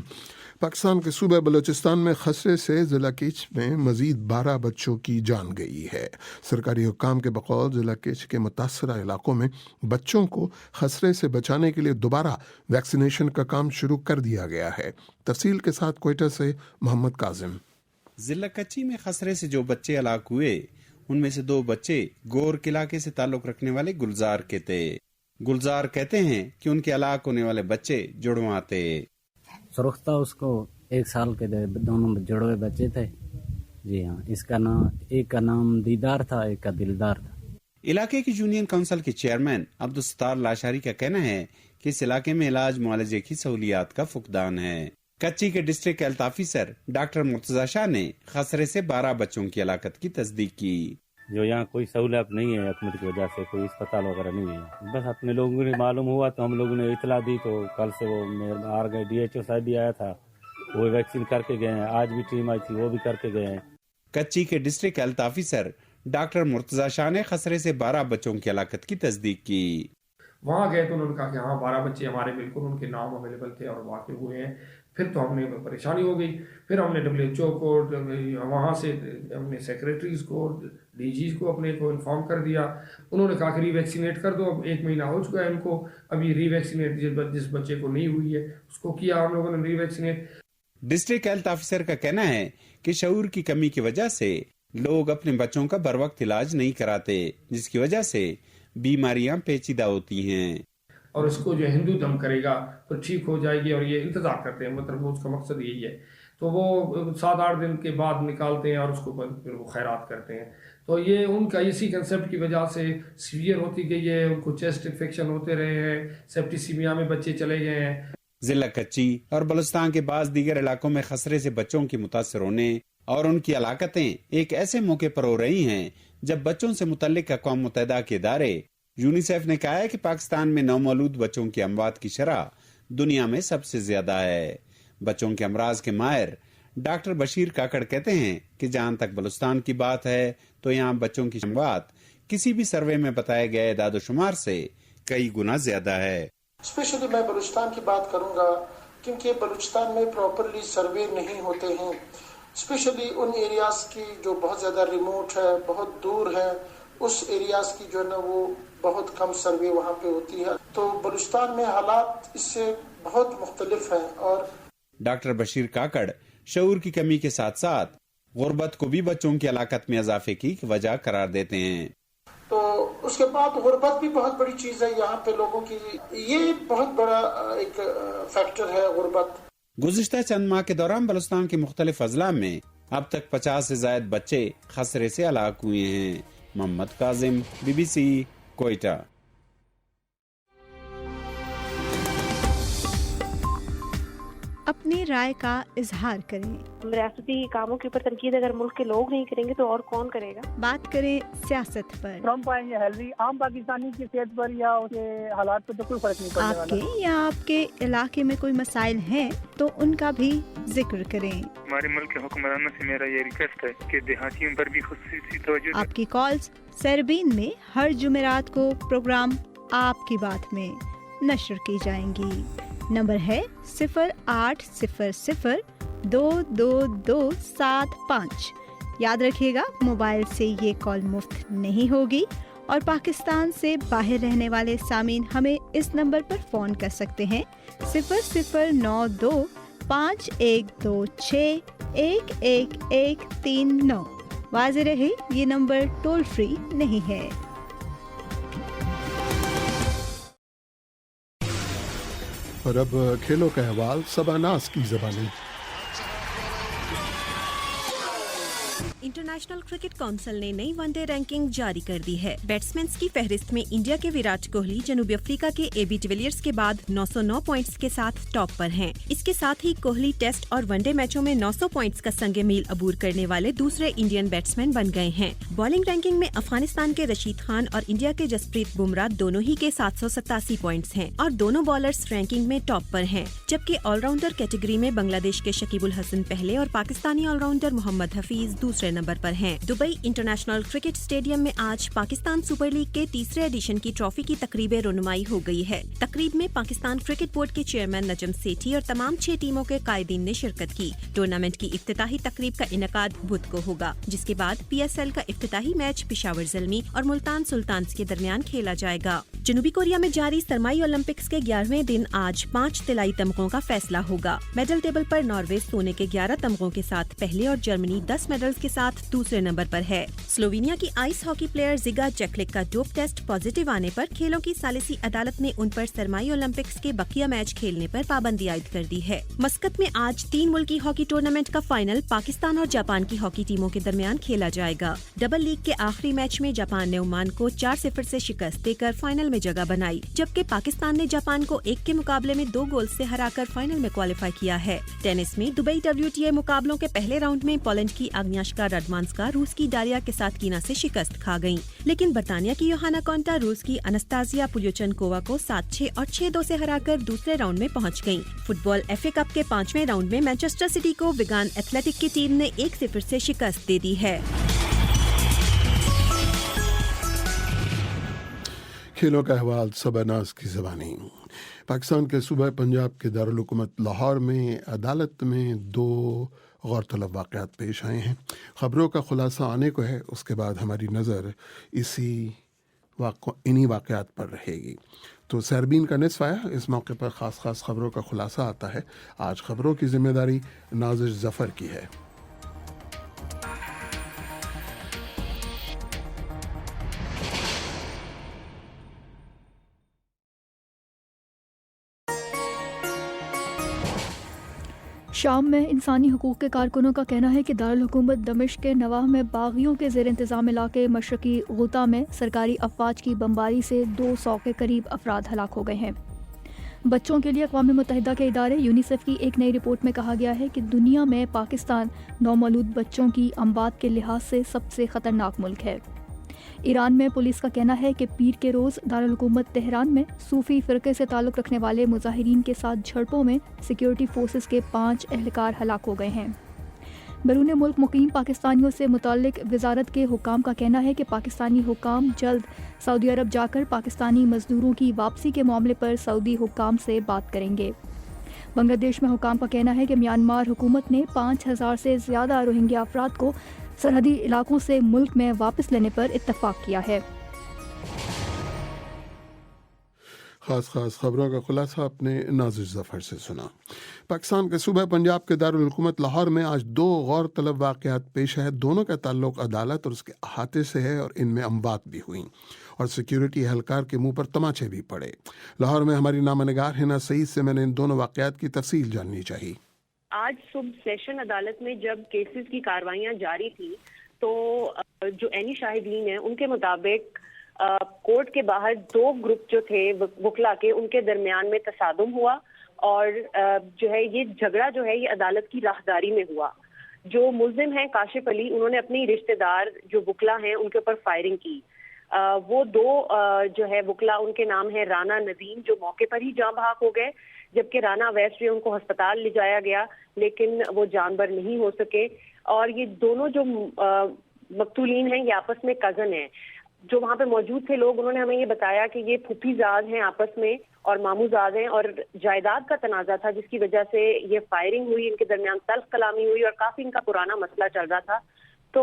پاکستان کے صوبہ بلوچستان میں خسرے سے ضلع کیچ میں مزید 12 بچوں کی جان گئی ہے. سرکاری حکام کے بقول ضلع کیچ کے متاثرہ علاقوں میں بچوں کو خسرے سے بچانے کے لیے دوبارہ ویکسینیشن کا کام شروع کر دیا گیا ہے. تفصیل کے ساتھ کوئٹہ سے محمد کاظم. ضلع کچی میں خسرے سے جو بچے ہلاک ہوئے ان میں سے 2 بچے گور کے علاقے سے تعلق رکھنے والے گلزار کے تھے. گلزار کہتے ہیں کہ ان کے ہلاک ہونے والے بچے جڑواں تھے. سرختہ اس کو 1 سال کے دونوں جڑوے بچے تھے. جی ہاں، اس کا نام، ایک کا نام دیدار تھا، ایک کا دلدار تھا. علاقے کی یونین کونسل کے چیئرمین عبدالستار لاشاری کا کہنا ہے کہ اس علاقے میں علاج معالجے کی سہولیات کا فقدان ہے. کچی کے district health officer doctor Murtaza Shah نے خسرے سے 12 بچوں کی ہلاکت کی تصدیق کی. جو یہاں کوئی سہولت نہیں ہے حکومت کی وجہ سے، کوئی اسپتال وغیرہ نہیں ہے. بس اپنے لوگوں نے معلوم ہوا تو ہم لوگوں نے اطلاع دی، تو کل سے وہ آ گئے. DHO صاحب بھی آیا تھا، وہ ویکسین کر کے گئے ہیں. آج بھی ٹیم آئی تھی، وہ بھی کر کے گئے ہیں. کچی کے district health officer doctor Murtaza Shah نے خسرے سے 12 بچوں کی ہلاکت کی تصدیق کی. وہاں گئے تو انہوں نے کہا کہ ہاں 12 بچے ہمارے بالکل ان کے نام اویلیبل تھے اور واقع ہوئے ہیں. پھر تو ہم نے پریشانی ہو گئی. پھر ہم نے WHO کو، وہاں سے ہم نے سیکریٹریز کو، DGs کو اپنے کو انفارم کر دیا. انہوں نے کہا کہ ری ویکسینیٹ کر دو. اب 1 مہینہ ہو چکا ہے ان کو، ابھی ری ویکسینیٹ جس بچے کو نہیں ہوئی ہے اس کو کیا ہم لوگوں نے ری ویکسینیٹ. ڈسٹرکٹ ہیلتھ آفیسر کا کہنا ہے کہ شعور کی کمی کی وجہ سے لوگ اپنے بچوں کا بر وقت علاج نہیں کراتے، جس کی وجہ سے بیماریاں پیچیدہ ہوتی ہیں. اور اس کو جو ہندو دم کرے گا تو ٹھیک ہو جائے گی، اور یہ انتظار کرتے ہیں. مطلب اس کا مقصد یہی ہے. تو وہ 7-8 دن کے بعد نکالتے ہیں اور اس کو پھر وہ خیرات کرتے ہیں. تو یہ ان کا اسی کنسیپٹ کی وجہ سے سیویئر ہوتی گئی ہے. ان کو چیسٹ انفیکشن ہوتے رہے ہیں، سیپٹیسیمیا میں بچے چلے گئے ہیں. ضلع کچی اور بلوچستان کے بعض دیگر علاقوں میں خسرے سے بچوں کی متاثر ہونے اور ان کی ہلاکتیں ایک ایسے موقع پر ہو رہی ہیں جب بچوں سے متعلق اقوام متحدہ کے ادارے یونیسیف نے کہا ہے کہ پاکستان میں نومولود بچوں کی اموات کی شرح دنیا میں سب سے زیادہ ہے. بچوں کے امراض کے ماہر ڈاکٹر بشیر کاکڑ کہتے ہیں کہ جہاں تک بلوچستان کی بات ہے تو یہاں بچوں کی اموات کسی بھی سروے میں بتائے گئے اعداد و شمار سے کئی گنا زیادہ ہے. اسپیشلی میں بلوچستان کی بات کروں گا کیونکہ بلوچستان میں پراپرلی سروے نہیں ہوتے ہیں. اسپیشلی ان ایریاز کی جو بہت زیادہ ریموٹ ہے، بہت دور ہے، اس ایریاز کی جو ہے نا وہ بہت کم سروے وہاں پہ ہوتی ہے. تو بلوچستان میں حالات اس سے بہت مختلف ہیں. اور ڈاکٹر بشیر کاکڑ شعور کی کمی کے ساتھ ساتھ غربت کو بھی بچوں کی ہلاکت میں اضافے کی وجہ قرار دیتے ہیں. تو اس کے بعد غربت بھی بہت بڑی چیز ہے یہاں پہ لوگوں کی، یہ بہت بڑا ایک فیکٹر ہے غربت. گزشتہ چند ماہ کے دوران بلوچستان کے مختلف اضلاع میں اب تک 50 سے زائد بچے خسرے سے ہلاک ہوئے ہیں. محمد کاظم، BBC کوئٹہ. اپنی رائے کا اظہار کریں. ریاستی کاموں کے اوپر تنقید اگر ملک کے لوگ نہیں کریں گے تو اور کون کرے گا؟ بات کریں سیاست پر. ٹرمپ آئیں گے ہیلری عام پاکستانی کی صحت پر یا اس کے حالات پر تو کوئی فرق نہیں پڑنے والا. آپ کے یا آپ کے علاقے میں کوئی مسائل ہیں تو ان کا بھی ذکر کریں. ہمارے ملک کے حکمرانوں سے میرا یہ ریکویسٹ ہے کہ دیہاتیوں پر بھی خصوصی توجہ. آپ کی کالز سیربین میں ہر جمعرات کو پروگرام آپ کی بات میں نشر کی جائیں گی. نمبر ہے 0800-222-75. یاد رکھیے گا موبائل سے یہ کال مفت نہیں ہوگی اور پاکستان سے باہر رہنے والے سامعین ہمیں اس نمبر پر فون کر سکتے ہیں 0092-5126-1139. واضح رہے یہ نمبر ٹول فری نہیں ہے. اور اب کھیلوں کا احوال سباناز کی زبانی. इंटरनेशनल क्रिकेट काउंसिल ने नई वनडे रैंकिंग जारी कर दी है। बैट्समैन की फहरिस्त में इंडिया के विराट कोहली जनूबी अफ्रीका के एबी डिविलियर्स के बाद 909 पॉइंट्स के साथ टॉप पर हैं। इसके साथ ही कोहली टेस्ट और वनडे मैचों में 900 पॉइंट्स का संगे मील अबूर करने वाले दूसरे इंडियन बैट्समैन बन गए हैं। बॉलिंग रैंकिंग में अफगानिस्तान के रशीद खान और इंडिया के जसप्रीत बुमराह दोनों ही के 787 पॉइंट्स हैं और दोनों बॉलर्स रैंकिंग में टॉप पर हैं। जबकि ऑलराउंडर कैटेगरी में बांग्लादेश के शकीबुल हसन पहले और पाकिस्तानी ऑलराउंडर मोहम्मद हफीज दूसरे नंबर पर हैं। दुबई इंटरनेशनल क्रिकेट स्टेडियम में आज पाकिस्तान सुपर लीग के तीसरे एडिशन की ट्रॉफी की तकरीबें रुनुमाई हो गई है। तकरीब में पाकिस्तान क्रिकेट बोर्ड के चेयरमैन नजम सेठी और तमाम 6 टीमों के कायदीन ने शिरकत की। टूर्नामेंट की इफ्तिताही तकरीब का इनेकाद बुध को होगा, जिसके बाद PSL का इफ्तिताही मैच पेशावर ज़ल्मी और मुल्तान सुल्तान्स के दरमियान खेला जाएगा। जनूबी कोरिया में जारी सरमाई ओलंपिक्स के 11वें दिन आज 5 तिलाई तमगों का फैसला होगा। मेडल टेबल पर नॉर्वे सोने के 11 तमगों के साथ पहले और जर्मनी 10 मेडल्स के साथ दूसरे नंबर पर है। स्लोवेनिया की आइस हॉकी प्लेयर जिगा जेक्लिक का डोप टेस्ट पॉजिटिव आने पर खेलों की सालिसी अदालत ने उन पर सरमाई ओलंपिक्स के बकिया मैच खेलने पर पाबंदी आयद कर दी है। मस्कत में आज 3 मुल्की हॉकी टूर्नामेंट का फाइनल पाकिस्तान और जापान की हॉकी टीमों के दरमियान खेला जाएगा। डबल लीग के आखिरी मैच में जापान ने ओमान को 4-0 से शिकस्त देकर फाइनल में जगह बनाई, जबकि पाकिस्तान ने जापान को 1 के मुकाबले में 2 गोल से हराकर फाइनल में क्वालिफाई किया है। टेनिस में दुबई WTA मुकाबलों के पहले राउंड में पोलैंड की आग्नियाश्का राडमांस्का रूस की डारिया के साथ कीना से शिकस्त खा गयी, लेकिन बर्तानिया की योहाना कोंटा रूस की अनस्तासिया पुल्युचनकोवा को 7-6 और 6-2 से हराकर दूसरे राउंड में पहुंच गयी। फुटबॉल FA कप के 5वें राउंड में मैनचेस्टर सिटी को विगान एथलेटिक की टीम ने 1-0 से शिकस्त दे दी है। खेलों का अहवाल सबनाज की ज़बानी। पाकिस्तान के सूबा पंजाब के दारुल हुकूमत लाहौर में अदालत में 2 गौरतलब वाक़यात पेश आए हैं। ख़बरों का खुलासा आने को है, उसके बाद हमारी नज़र इन्हीं वाक़यात पर रहेगी। तो सरबीन का निस्फ़ आया, इस मौके पर ख़ास ख़बरों का खुलासा आता है। आज ख़बरों की ज़िम्मेदारी नाज़िर ज़फ़र की है। शाम में इंसानी हकूक़ के कारकुनों का कहना है कि दारुल हुकूमत दमिश्क के नवाह में बागियों के ज़ेर इंतज़ाम इलाके मशरक़ी गुता में सरकारी अफवाज की बमबारी से 200 के करीब अफराद हलाक हो गए हैं। बच्चों के लिए अक़वाम मुत्तहिदा के इदारे यूनिसेफ की एक नई रिपोर्ट में कहा गया है कि दुनिया में पाकिस्तान नौमौलूद बच्चों की अमवात के लिहाज से सबसे ख़तरनाक मुल्क है। ईरान में पुलिस का कहना है कि पीर के रोज़ दारुल हुकूमत तेहरान में सूफ़ी फ़िरक़े से ताल्लुक़ रखने वाले मुज़ाहिरीन के साथ झड़पों में सिक्योरिटी फोर्सेस के 5 एहलकार हलाक हो गए हैं। बैरून मुल्क मुकीम पाकिस्तानियों से मुताल्लिक़ वज़ारत के हुकाम का कहना है कि पाकिस्तानी हुकाम जल्द सऊदी अरब जाकर पाकिस्तानी मज़दूरों की वापसी के मामले पर सऊदी हुकाम से बात करेंगे। बांग्लादेश में हुकाम का कहना है कि म्यांमार हुकूमत ने 5000 से ज़्यादा रोहिंग्या अफराद को सरहदी इलाकों से मुल्क में वापस लेने पर इत्तफाक किया है। खास खबरों का खुलासा अपने नाज़िर ज़फ़र से सुना। पाकिस्तान के सूबा पंजाब के दारुल हुकूमत लाहौर में आज 2 गौर तलब वाक़यात पेश है। दोनों का ताल्लुक़ अदालत और उसके अहाते से है और इनमें अमवात भी हुई और सिक्योरिटी एहलकार के मुंह पर तमाचे भी पड़े। लाहौर में हमारी नामनिगार हिना सईद से मैंने इन दोनों वाक़यात की तफसील जाननी चाहिए। आज सुबह सेशन अदालत में जब केसेस की कार्रवाइयां जारी थी तो जो एनी शाहिदीन हैं उनके मुताबिक कोर्ट के बाहर 2 ग्रुप जो थे वकला के, उनके दरमियान में तसादुम हुआ और जो है ये झगड़ा जो है ये अदालत की राहदारी में हुआ। जो मुल्जिम हैं काशिफ अली, उन्होंने अपनी रिश्तेदार जो वकला हैं उनके ऊपर फायरिंग की। वो 2 जो है वकला, उनके नाम है राना नदीम, जो मौके पर ही जाँ बहक हो गए, जबकि राना अवैस जो उनको अस्पताल ले जाया गया लेकिन वो जानबर नहीं हो सके। और ये दोनों जो मकतूलीन हैं ये आपस में कज़न हैं। जो वहाँ पे मौजूद थे लोग, उन्होंने हमें ये बताया कि ये फूफीजाद हैं आपस में और मामूजाद हैं और जायदाद का तनाज़ा था जिसकी वजह से ये फायरिंग हुई, इनके दरमियान तल्ख कलामी हुई और काफ़ी इनका पुराना मसला चल रहा था। तो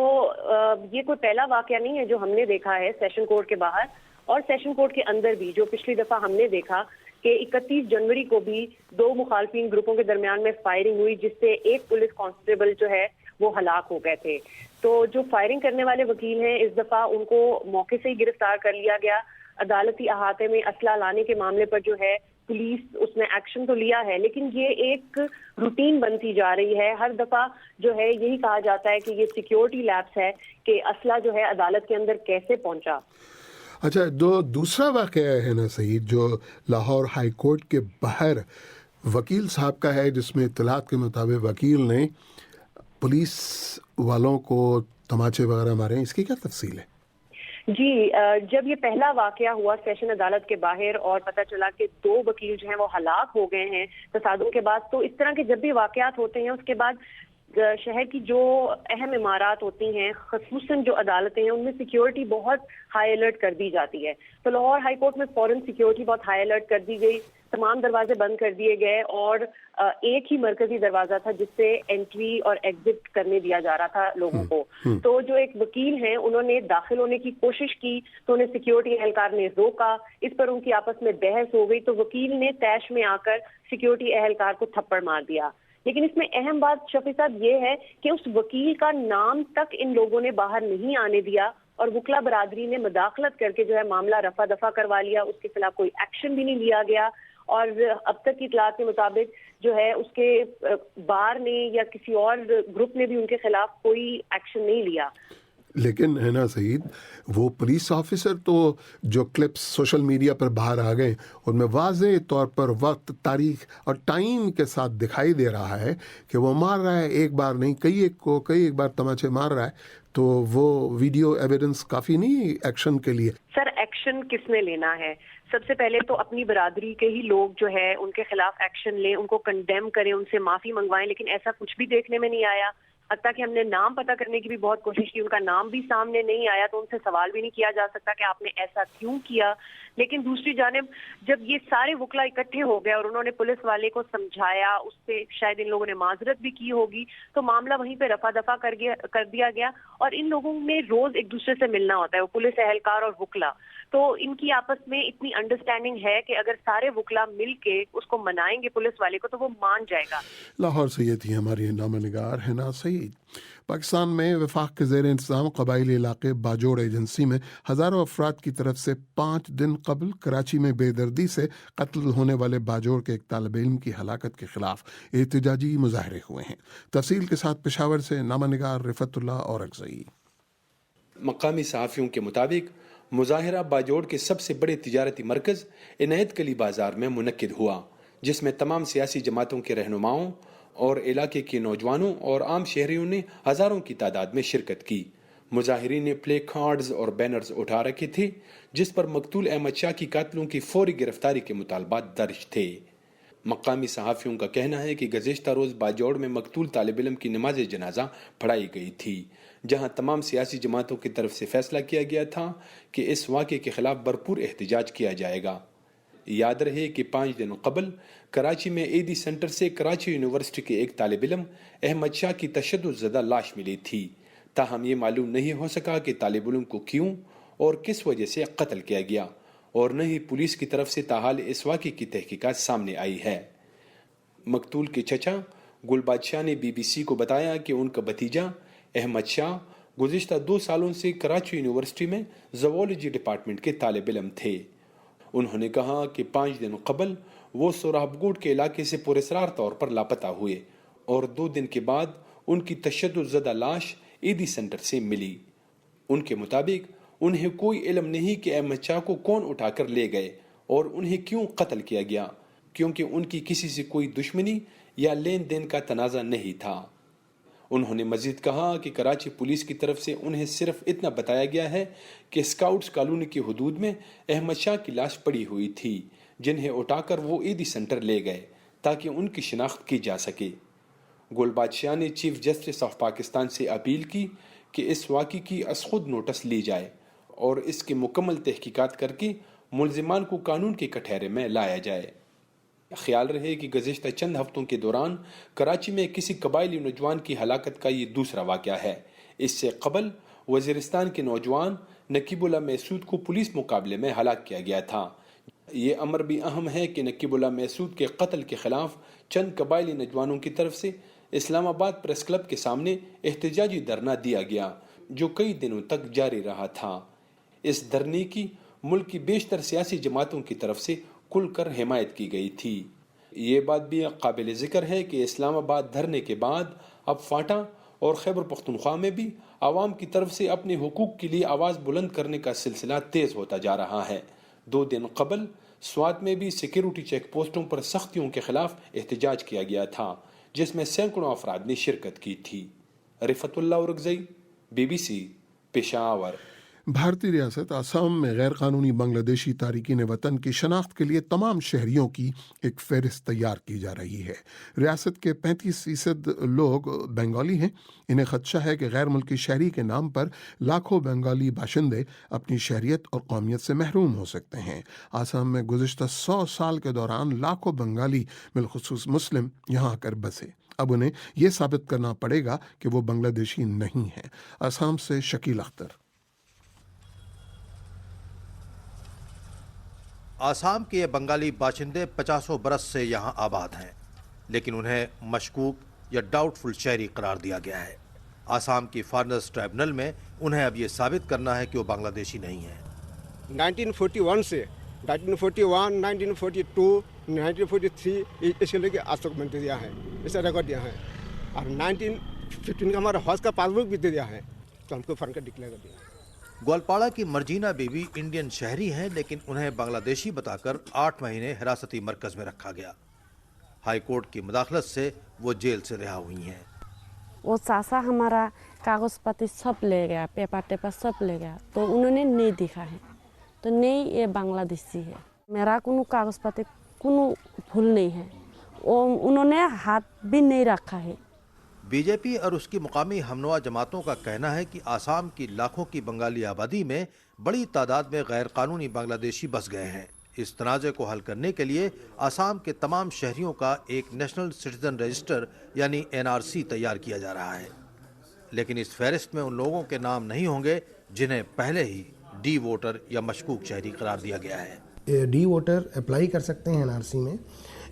ये कोई पहला वाक़या नहीं है जो हमने देखा है सेशन कोर्ट के बाहर और सेशन कोर्ट के अंदर भी। जो पिछली दफ़ा हमने देखा कि 31 जनवरी को भी 2 मुखालफिन ग्रुपों के दरमियान में फायरिंग हुई जिससे एक पुलिस कांस्टेबल जो है वो हलाक हो गए थे। तो जो फायरिंग करने वाले वकील हैं इस दफ़ा उनको मौके से ही गिरफ्तार कर लिया गया। अदालती अहाते में असला लाने के मामले पर जो है पुलिस उसने एक्शन तो लिया है, लेकिन ये एक रूटीन बनती जा रही है। हर दफा जो है यही कहा जाता है कि ये सिक्योरिटी लैप्स है कि असला जो है अदालत के अंदर कैसे पहुंचा। अच्छा, दूसरा वाक़या है ना सईद, जो लाहौर हाई कोर्ट के बाहर वकील साहब का है, जिसमें इत्तलात के मुताबिक वकील ने पुलिस वालों को तमाचे वगैरह मारे, इसकी क्या तफसील है? जी, जब ये पहला वाकया हुआ सेशन अदालत के बाहर और पता चला कि 2 वकील जो हैं वो हलाक हो गए हैं तसादुम के बाद, तो इस तरह के जब भी वाकयात होते हैं उसके बाद शहर की जो अहम इमारत होती हैं, ख़ुसूसन जो अदालतें हैं, उनमें सिक्योरिटी बहुत हाई अलर्ट कर दी जाती है। तो लाहौर हाई कोर्ट में फौरन सिक्योरिटी बहुत हाई अलर्ट कर दी गई, तमाम दरवाजे बंद कर दिए गए और एक ही मरकजी दरवाजा था जिससे एंट्री और एग्जिट करने दिया जा रहा था लोगों को। तो जो एक वकील हैं उन्होंने दाखिल होने की कोशिश की तो उन्हें सिक्योरिटी एहलकार ने रोका, इस पर उनकी आपस में बहस हो गई, तो वकील ने तैश में आकर सिक्योरिटी एहलकार को थप्पड़ मार दिया। लेकिन इसमें अहम बात शफी साहब ये है कि उस वकील का नाम तक इन लोगों ने बाहर नहीं आने दिया और वकला बरादरी ने मदाखलत करके जो है मामला रफा दफा करवा लिया, उसके खिलाफ कोई एक्शन भी नहीं लिया गया। और अब तक की इतलात के मुताबिक जो है उसके बार ने या किसी और ग्रुप ने भी उनके खिलाफ कोई एक्शन नहीं लिया। लेकिन है ना सईद, वो पुलिस ऑफिसर तो जो क्लिप्स सोशल मीडिया पर बाहर आ गए उनमें वाज़ेह तौर पर वक्त, तारीख और टाइम के साथ दिखाई दे रहा है कि वो मार रहा है, एक बार नहीं कई एक बार तमाचे मार रहा है, तो वो वीडियो एविडेंस काफ़ी नहीं एक्शन के लिए। सर, एक्शन किसने लेना है? सबसे पहले तो अपनी बरादरी के ही लोग जो है उनके खिलाफ एक्शन लें, उनको कंडेम करें, उनसे माफ़ी मंगवाएं, लेकिन ऐसा कुछ भी देखने में नहीं आया। हत्ता कि हमने नाम पता करने की भी बहुत कोशिश की, उनका नाम भी सामने नहीं आया, तो उनसे सवाल भी नहीं किया जा सकता कि आपने ऐसा क्यों किया। लेकिन दूसरी जानिब जब ये सारे वकला इकट्ठे हो गए और उन्होंने पुलिस वाले को समझाया, उससे शायद इन लोगों ने माजरत भी की होगी, तो मामला वहीं पे रफा दफा कर दिया गया। और इन लोगों में रोज एक दूसरे से मिलना होता है, वो पुलिस एहलकार और वकला, तो इनकी आपस में इतनी अंडरस्टैंडिंग है कि अगर सारे वकला मिल के उसको मनाएंगे पुलिस वाले को तो वो मान जाएगा। लाहौर से ये थी हमारी नामनिगार हिना सईद। पाकिस्तान में वफाक के ज़ेर इंतज़ाम कबाइली इलाके बाजोड़ एजेंसी में हज़ारों अफराद की तरफ से 5 दिन कबल कराची में बेदर्दी से कत्ल होने वाले बाजोड़ के एक तालिब इल्म की हलाकत के खिलाफ एहतजाजी मुजाहरे हुए हैं। तफसील के साथ पेशावर से नामनिगार रिफतुल्लाह औरकज़ई। मकामी सहाफ़ियों के मुताबिक मुजाहरा बाजोड़ के सबसे बड़े तिजारती मरकज़ इनायत कली बाजार में मुनक्किद हुआ, जिसमें तमाम सियासी जमातों के रहनुमाओं और इलाके के नौजवानों और आम शहरियों ने हज़ारों की तादाद में शिरकत की। मुजाहिरीन ने प्ले कार्ड्स और बैनर्स उठा रखे थे जिस पर मकतूल अहमद शाह की कातलों की फौरी गिरफ्तारी के मुतालबात दर्ज थे। मकामी सहाफ़ियों का कहना है कि गुज़िश्ता रोज़ बाजौड़ में मकतूल तालिब इल्म की नमाज जनाजा पढ़ाई गई थी, जहां तमाम सियासी जमातों की तरफ से फैसला किया गया था कि इस वाक़े के खिलाफ भरपूर एहतजाज किया जाएगा। याद रहे कि 5 दिन कबल कराची में एडी सेंटर से कराची यूनिवर्सिटी के एक तालिब इल्म अहमद शाह की तशद्दुद लाश मिली थी, ताहम ये मालूम नहीं हो सका कि तालिब इल्म को क्यों और किस वजह से कत्ल किया गया, और न ही पुलिस की तरफ से ताहाल इस वाक़े की तहकीकात सामने आई है। मकतूल के चचा गुल बादशाह ने BBC को बताया कि उनका भतीजा अहमद शाह गुज़िश्ता 2 सालों से कराची यूनिवर्सिटी में ज़ूलॉजी डिपार्टमेंट के तालिब इल्म थे। उन्होंने कहा कि 5 दिन कबल वो सोराबगोड के इलाके से पुरस्रार तौर पर लापता हुए और 2 दिन के बाद उनकी तशद्दुद लाश ईदी सेंटर से मिली। उनके मुताबिक उन्हें कोई इल्म नहीं कि अहमद शाह को कौन उठाकर ले गए और उन्हें क्यों कत्ल किया गया, क्योंकि उनकी किसी से कोई दुश्मनी या लेन देन का तनाज़ा नहीं था। उन्होंने मजीद कहा कि कराची पुलिस की तरफ से उन्हें सिर्फ इतना बताया गया है कि स्काउट्स कॉलोनी की हदूद में अहमद शाह की लाश पड़ी हुई थी, जिन्हें उठाकर वो ईदी सेंटर ले गए ताकि उनकी शिनाख्त की जा सके। गुल बादशाह ने चीफ जस्टिस ऑफ पाकिस्तान से अपील की कि इस वाक़े की खुद नोटिस ली जाए और इसकी मुकम्मल तहकीकात करके मुल्ज़िमान को कानून के कटहरे में लाया जाए। ख्याल रहे कि गुज़िश्ता चंद हफ्तों के दौरान कराची में किसी कबायली नौजवान की हलाकत का ये दूसरा वाक़या है। इससे कबल वज़ीरिस्तान के नौजवान नकीबुल्लाह महसूद को पुलिस मुकाबले में हलाक किया गया था। ये अमर भी अहम है कि नकीबुल्लाह महसूद के कत्ल के खिलाफ चंद कबायली नौजवानों की तरफ से इस्लामाबाद प्रेस क्लब के सामने एहतजाजी धरना दिया गया, जो कई दिनों तक जारी रहा था। इस धरने की मुल्क की बेशतर सियासी जमातों की तरफ से खुल कर हिमायत की गई थी। ये बात भी काबिल जिक्र है कि इस्लामाबाद धरने के बाद अब फाटा और खैबर पख्तूनख्वा में भी आवाम की तरफ से अपने हुकूक के लिए आवाज़ बुलंद करने का सिलसिला तेज़ होता जा रहा है। 2 दिन कबल स्वात में भी सिक्योरिटी चेक पोस्टों पर सख्तियों के खिलाफ एहतजाज किया गया था, जिसमें सैकड़ों अफराद ने शिरकत की थी। रिफतुल्लाह उरगज़ई, BBC, पेशावर। भारतीय रियासत आसाम में गैर कानूनी बांग्लादेशी तारिकीन वतन की शनाख्त के लिए तमाम शहरियों की एक फहरिस्त तैयार की जा रही है। रियासत के 35% लोग बंगाली हैं। इन्हें खदशा है कि गैर मुल्की शहरी के नाम पर लाखों बंगाली बाशिंदे अपनी शहरियत और कौमियत से महरूम हो सकते हैं। आसाम में गुज़िश्ता 100 साल के दौरान लाखों बंगाली बिलखुसूस मुस्लिम यहाँ आकर बसे। अब उन्हें यह साबित करना पड़ेगा कि वो बांग्लादेशी नहीं हैं। आसाम से शकील अख्तर। आसाम के ये बंगाली बाशिंदे 50 बरस से यहाँ आबाद हैं, लेकिन उन्हें मशकूक या डाउटफुल शहरी करार दिया गया है। आसाम की फॉरेनर्स ट्राइब्यूनल में उन्हें अब ये साबित करना है कि वो बांग्लादेशी नहीं है। 1941 से 1941, 1942, 1943 इसके लेके आज तक मैंने दिया है, ऐसा रिकॉर्ड दिया है। और 1915 का हमारा हौज का पासबुक भी दे दिया है, तो हमको फर्क का डिक्लेयर कर दिया। ग्वालपाड़ा की मर्जीना बीबी इंडियन शहरी हैं, लेकिन उन्हें बांग्लादेशी बताकर 8 महीने हिरासती मरकज में रखा गया। हाई कोर्ट की मुदाखलत से वो जेल से रिहा हुई हैं। वो चाचा हमारा कागज पत्ती सब ले गया, पेपर टेपर सब ले गया, तो उन्होंने नहीं दिखा है, तो नहीं ये बांग्लादेशी है। मेरा कोनो कागज पत्ती कोनो भूल नहीं है, उन्होंने हाथ भी नहीं रखा है। बीजेपी और उसकी मुकामी हमनवा जमातों का कहना है कि आसाम की लाखों की बंगाली आबादी में बड़ी तादाद में गैर कानूनी बांग्लादेशी बस गए हैं। इस तनाज़े को हल करने के लिए आसाम के तमाम शहरियों का एक नेशनल सिटीजन रजिस्टर यानी NRC तैयार किया जा रहा है, लेकिन इस फहरिस्त में उन लोगों के नाम नहीं होंगे जिन्हें पहले ही डी वोटर या मशकूक शहरी करार दिया गया है। डी वोटर अप्लाई कर सकते हैं NRC में,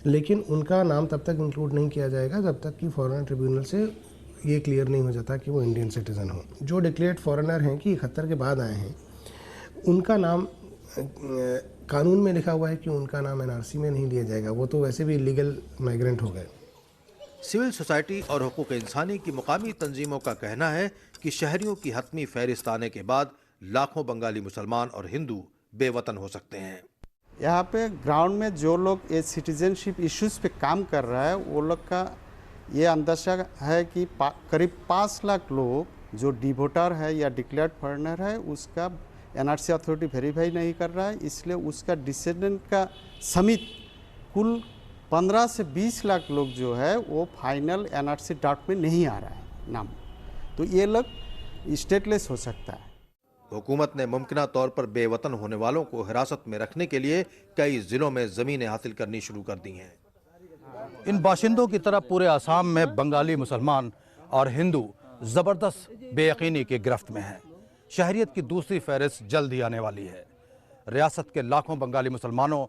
लेकिन उनका नाम तब तक इंक्लूड नहीं किया जाएगा जब तक कि फॉरेन ट्रिब्यूनल से ये क्लियर नहीं हो जाता कि वो इंडियन सिटीज़न हो। जो डिक्लेयर्ड फॉरेनर हैं कि 71 के बाद आए हैं, उनका नाम कानून में लिखा हुआ है कि उनका नाम NRC में नहीं लिया जाएगा, वो तो वैसे भी इलीगल माइग्रेंट हो गए। सिविल सोसाइटी और हुकूक इंसानी की मुकामी तंजीमों का कहना है कि शहरियों की हतमी फहरिस्त आने के बाद लाखों बंगाली मुसलमान और हिंदू बेवतन हो सकते हैं। यहाँ पे ग्राउंड में जो लोग ये सिटीजनशिप इश्यूज पे काम कर रहा है, वो लोग का ये अंदाजा है कि करीब 5 लाख लोग जो डी वोटर है या डिक्लेयर्ड फॉरेनर है, उसका NRC अथॉरिटी वेरीफाई नहीं कर रहा है, इसलिए उसका डिसेंडेंट का समेत कुल 15 से 20 लाख लोग जो है वो फाइनल NRC डॉट में नहीं आ रहा है नाम, तो ये लोग स्टेटलेस हो सकता है। हुकूमत ने मुमकिना तौर पर बेवतन होने वालों को हिरासत में रखने के लिए कई जिलों में ज़मीनें हासिल करनी शुरू कर दी हैं। इन बाशिंदों की तरह पूरे आसाम में बंगाली मुसलमान और हिंदू ज़बरदस्त बेयकीनी की गिरफ्त में हैं। शहरियत की दूसरी फहरिस्त जल्द ही आने वाली है। रियासत के लाखों बंगाली मुसलमानों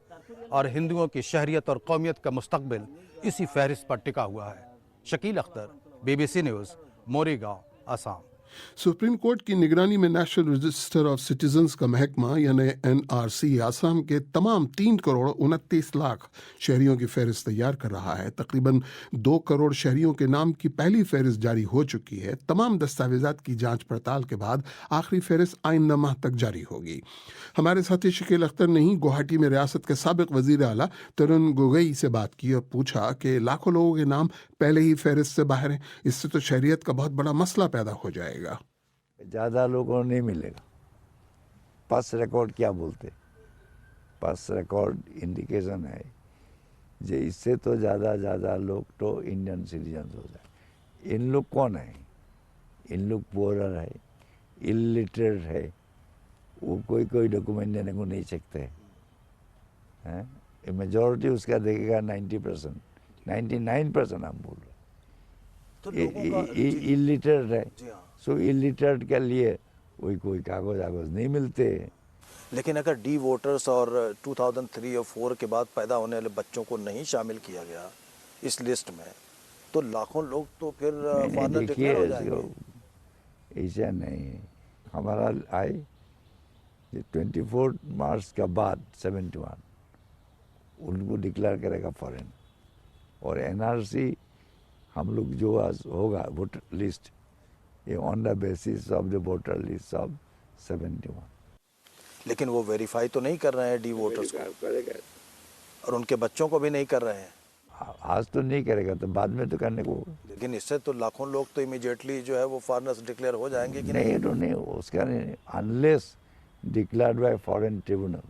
और हिंदुओं की शहरियत और कौमियत का मुस्तकबिल इसी फहरिस्त पर टिका हुआ है। Shakeel Akhtar, BBC news, Morigaon, Assam. Supreme court की निगरानी में नेशनल रजिस्टर ऑफ सिटीजन्स का महकमा यानी NRC आसाम के तमाम 3 करोड़ 29 लाख शहरियों की फहरिस्त तैयार कर रहा है। तकरीबन 2 करोड़ शहरियों के नाम की पहली फहरिस्त जारी हो चुकी है। तमाम दस्तावेजात की जांच पड़ताल के बाद आखिरी फहरिस्त आइंदा माह तक जारी होगी। हमारे साथी शकील अख्तर ने गुवाहाटी में रियासत के साबिक वजीर आला तरुण गोगोई से बात की और पूछा कि लाखों लोगों के नाम पहले ही फहरिस्त से बाहर हैं, इससे तो शहरियत का बहुत बड़ा मसला पैदा हो जाएगा। ज़्यादा लोगों नहीं मिलेगा। पास रिकॉर्ड क्या बोलते, पास रिकॉर्ड इंडिकेशन है जो इससे तो ज़्यादा लोग तो इंडियन सिटीजन हो जाए। इन लोग कौन है? इन लोग पोअर है, इलिटरेट है, वो कोई डॉक्यूमेंट देने को नहीं सकते हैं। मेजॉरिटी उसका देखेगा 90%, 99% हम बोल रहे हैं। इलिटरेट है, सो इलिटरेट के लिए कोई कागज नहीं मिलते। लेकिन अगर डी वोटर्स और 2003 और 4 के बाद पैदा होने वाले बच्चों को नहीं शामिल किया गया इस लिस्ट में, तो लाखों लोग तो फिर फादर डिक्लेयर हो जाएंगे। ऐसा नहीं, हमारा आए 24 मार्च के बाद 71 उनको डिक्लेयर करेगा फॉरेन, और एनआरसी हम लोग जो आज होगा वोटर लिस्ट, ये on the basis of the voter list of 71। लेकिन वो वेरीफाई तो नहीं कर रहे हैं डी वोटर्स को, करेगा, और उनके बच्चों को भी नहीं कर रहे हैं। आज तो नहीं करेगा तो बाद में तो करने को। लेकिन इससे तो लाखों लोग तो इमीडिएटली जो है वो फॉरेनर्स डिक्लेयर हो जाएंगे कि नहीं? तो नहीं, उसका नहीं, unless declared by foreign tribunal.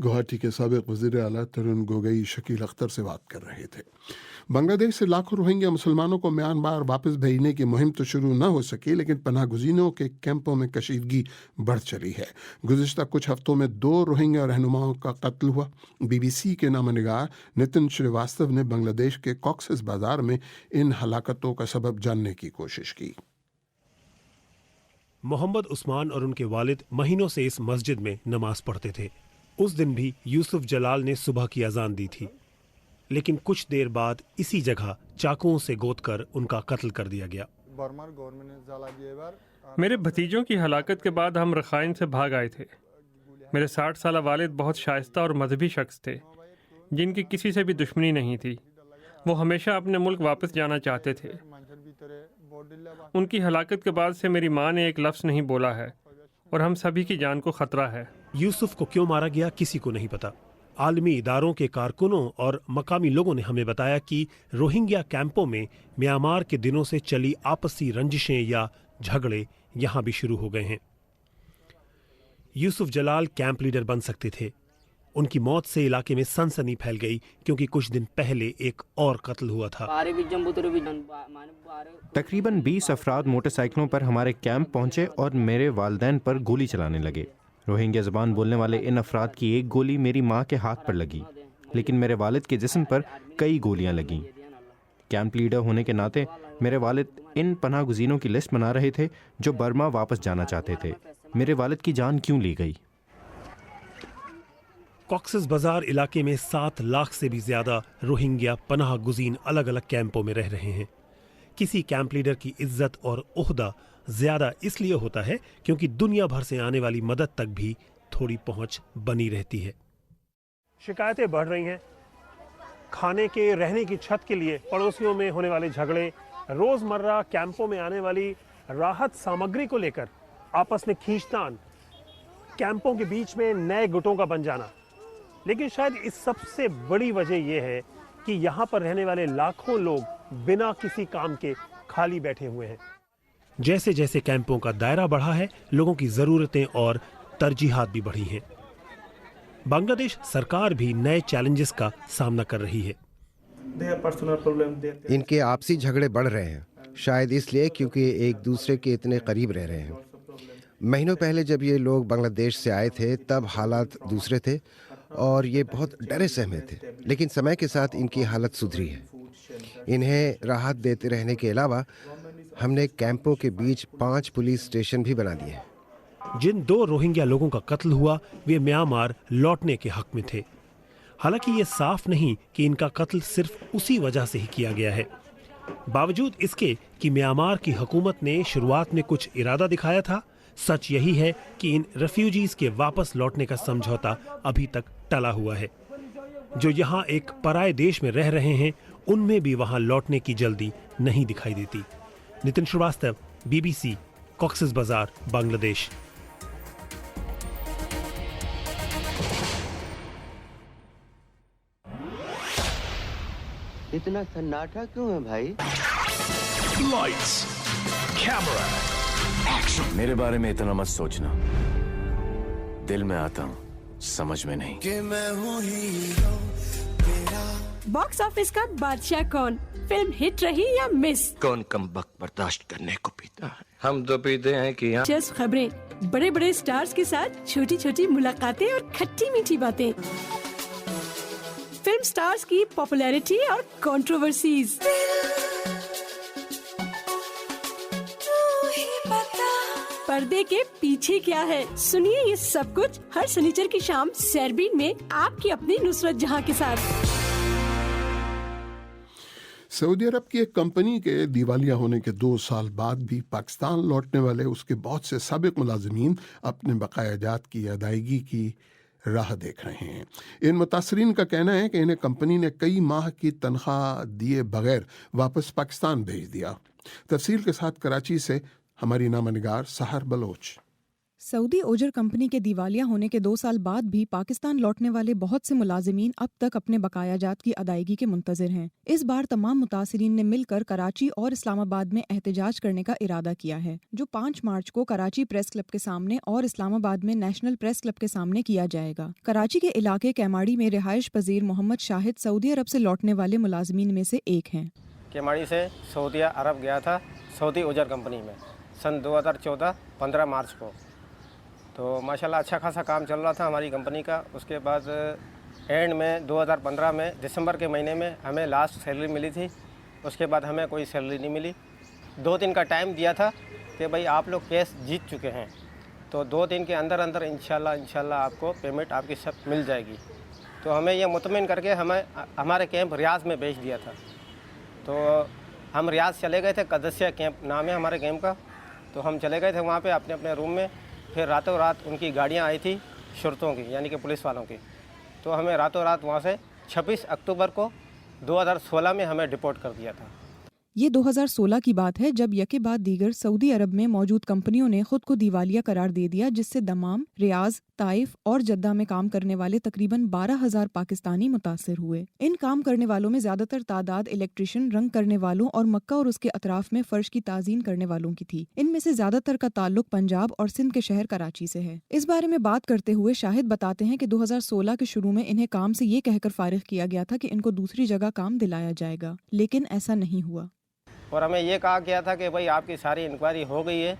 Guwahati के साबिक वज़ीर आला तरुण गोगोई शकील अख्तर से बात कर रहे थे। बांग्लादेश से लाखों रोहिंग्या मुसलमानों को म्यांमार वापस भेजने की मुहिम तो शुरू न हो सकी, लेकिन पनाह गुज़ीनों के कैंपों में कशीदगी बढ़ चली है। गुज़िश्ता कुछ हफ्तों में 2 रोहिंग्या रहनुमाओं का कत्ल हुआ। BBC के नामनिगार नितिन श्रीवास्तव ने बांग्लादेश के कॉक्सेस बाजार में इन हलाकतों का सबब जानने की कोशिश की। मोहम्मद उस्मान और उनके वालिद महीनों से इस मस्जिद में नमाज पढ़ते थे। उस दिन भी यूसुफ जलाल ने सुबह की अजान दी थी, लेकिन कुछ देर बाद इसी जगह चाकुओं से गोद कर उनका कत्ल कर दिया गया। मेरे भतीजों की हलाकत के बाद हम रखाइन से भाग आए थे। मेरे 60 साल वालिद बहुत शाइस्ता और मजहबी शख्स थे, जिनकी किसी से भी दुश्मनी नहीं थी। वो हमेशा अपने मुल्क वापस जाना चाहते थे। उनकी हलाकत के बाद से मेरी माँ ने एक लफ्ज़ नहीं बोला है, और हम सभी की जान को खतरा है। यूसुफ को क्यों मारा गया किसी को नहीं पता। आलमी इदारों के कारकुनों और मकामी लोगों ने हमें बताया कि रोहिंग्या कैंपों में म्यांमार के दिनों से चली आपसी रंजिशें या झगड़े यहाँ भी शुरू हो गए हैं। यूसुफ जलाल कैंप लीडर बन सकते थे। उनकी मौत से इलाके में सनसनी फैल गई, क्योंकि कुछ दिन पहले एक और कत्ल हुआ था। तकरीबन 20 अफराद मोटरसाइकिलों पर हमारे कैंप पहुंचे और मेरे वालिदैन पर गोली चलाने लगे। रोहिंग्या ज़बान बोलने वाले इन अफराद की एक गोली मेरी माँ के हाथ पर लगी, लेकिन मेरे वालिद के जिस्म पर कई गोलियां लगीं। कैंप लीडर होने के नाते मेरे वालिद इन पनाह गुज़ीनों की लिस्ट बना रहे थे जो बर्मा वापस जाना चाहते थे। मेरे वालिद की जान क्यों ली गई? कॉक्सेस बाजार इलाके में 7 लाख से भी ज्यादा रोहिंग्या पनाह गुज़ीन अलग अलग कैंपों में रह रहे हैं। किसी कैंप लीडर की इज्जत और ओहदा ज्यादा इसलिए होता है क्योंकि दुनिया भर से आने वाली मदद तक भी थोड़ी पहुंच बनी रहती है। शिकायतें बढ़ रही हैं। खाने के, रहने की छत के लिए पड़ोसियों में होने वाले झगड़े, रोजमर्रा कैंपों में आने वाली राहत सामग्री को लेकर आपस में खींचतान, कैंपों के बीच में नए गुटों का बन जाना। लेकिन शायद इस सबसे बड़ी वजह यह है कि यहाँ पर रहने वाले लाखों लोग बिना किसी काम के खाली बैठे हुए हैं। जैसे जैसे कैंपों का दायरा बढ़ा है, लोगों की ज़रूरतें और तरजीहात भी बढ़ी हैं। बांग्लादेश सरकार भी नए चैलेंजेस का सामना कर रही है। इनके आपसी झगड़े बढ़ रहे हैं, शायद इसलिए क्योंकि एक दूसरे के इतने करीब रह रहे हैं। महीनों पहले जब ये लोग बांग्लादेश से आए थे तब हालात दूसरे थे और ये बहुत डरे सहमे थे, लेकिन समय के साथ इनकी हालत सुधरी है। इन्हें राहत देते रहने के अलावा हमने कैंपों के बीच 5 पुलिस स्टेशन भी बना दिए। जिन 2 रोहिंग्या लोगों का कत्ल हुआ वे म्यांमार लौटने के हक में थे। हालांकि ये साफ नहीं कि इनका कत्ल सिर्फ उसी वजह से ही किया गया है। बावजूद इसके कि म्यांमार की हुकूमत ने शुरुआत में कुछ इरादा दिखाया था, सच यही है कि इन रेफ्यूजीज के वापस लौटने का समझौता अभी तक टला हुआ है। जो यहाँ एक पराये देश में रह रहे हैं, उनमें भी वहाँ लौटने की जल्दी नहीं दिखाई देती। नितिन श्रीवास्तव, BBC, कॉक्सेस बाजार, बांग्लादेश। इतना सन्नाटा क्यों है भाई? Lights, camera, action. मेरे बारे में इतना मत सोचना। दिल में आता हूँ, समझ में नहीं। कि मैं हूँ हीरो तेरा। बॉक्स ऑफिस का बादशाह कौन? फिल्म हिट रही या मिस? कौन कमबख्त बर्दाश्त करने को पीता है? हम तो पीते हैं कि यहाँ जस्ट खबरें, बड़े बड़े स्टार्स के साथ छोटी छोटी मुलाकातें और खट्टी मीठी बातें, फिल्म स्टार्स की पॉपुलैरिटी और कंट्रोवर्सीज, पर्दे के पीछे क्या है। सुनिए ये सब कुछ हर शनिचर की शाम सैरबीन में आपकी अपनी नुसरत जहां के साथ। सऊदी अरब की एक कंपनी के दिवालिया होने के 2 साल बाद भी पाकिस्तान लौटने वाले उसके बहुत से साबिक मुलाजिमीन अपने बकाया जात की अदायगी की راہ دیکھ رہے ہیں۔ ان متاثرین کا کہنا ہے کہ انہیں کمپنی نے کئی ماہ کی تنخواہ دیے بغیر واپس پاکستان بھیج دیا۔ تفصیل کے ساتھ کراچی سے ہماری نامہ نگار سحر بلوچ۔ سعودی اوجر کمپنی کے دیوالیہ ہونے کے 2 سال بعد بھی پاکستان لوٹنے والے بہت سے ملازمین اب تک اپنے بقایا جات کی ادائیگی کے منتظر ہیں۔ اس بار تمام متاثرین نے مل کر کراچی اور اسلام آباد میں احتجاج کرنے کا ارادہ کیا ہے، جو 5 مارچ کو کراچی پریس کلب کے سامنے اور اسلام آباد میں نیشنل پریس کلب کے سامنے کیا جائے گا۔ کراچی کے علاقے کیماڑی میں رہائش پذیر محمد شاہد سعودی عرب سے لوٹنے والے ملازمین میں سے ایک ہیں۔ کیماڑی سے سعودی عرب گیا تھا سعودی اوجر کمپنی میں سن 2014 15 مارچ کو، تو ماشاءاللہ اچھا خاصا کام چل رہا تھا ہماری کمپنی کا۔ اس کے بعد اینڈ میں 2015 میں دسمبر کے مہینے میں ہمیں لاسٹ سیلری ملی تھی، اس کے بعد ہمیں کوئی سیلری نہیں ملی۔ 2 دن کا ٹائم دیا تھا کہ بھائی آپ لوگ کیس جیت چکے ہیں تو 2 دن کے اندر اندر انشاءاللہ آپ کو پیمنٹ آپ کی سب مل جائے گی۔ تو ہمیں یہ مطمئن کر کے ہمارے کیمپ ریاض میں بھیج دیا تھا۔ تو ہم ریاض چلے گئے تھے، قدسیہ کیمپ نام ہے ہمارے کیمپ کا، تو ہم چلے گئے تھے وہاں پہ اپنے اپنے روم میں۔ پھر راتوں رات ان کی گاڑیاں آئی تھی شرطوں کی، یعنی کہ پولیس والوں کی، تو ہمیں راتوں رات وہاں سے 26 اکتوبر کو 2016 میں ہمیں ڈپورٹ کر دیا تھا۔ یہ 2016 کی بات ہے جب یکے بعد دیگر سعودی عرب میں موجود کمپنیوں نے خود کو دیوالیہ قرار دے دیا، جس سے دمام، ریاض، طائف اور جدہ میں کام کرنے والے تقریباً 12,000 پاکستانی متاثر ہوئے۔ ان کام کرنے والوں میں زیادہ تر تعداد الیکٹریشین، رنگ کرنے والوں اور مکہ اور اس کے اطراف میں فرش کی تعزین کرنے والوں کی تھی۔ ان میں سے زیادہ تر کا تعلق پنجاب اور سندھ کے شہر کراچی سے ہے۔ اس بارے میں بات کرتے ہوئے شاہد بتاتے ہیں کہ 2016 کے شروع میں انہیں کام سے یہ کہہ کر فارغ کیا گیا تھا کہ ان کو دوسری جگہ کام دلایا جائے گا، لیکن ایسا نہیں ہوا۔ اور ہمیں یہ کہا گیا تھا کہ بھائی آپ کی ساری انکوائری ہو گئی ہے،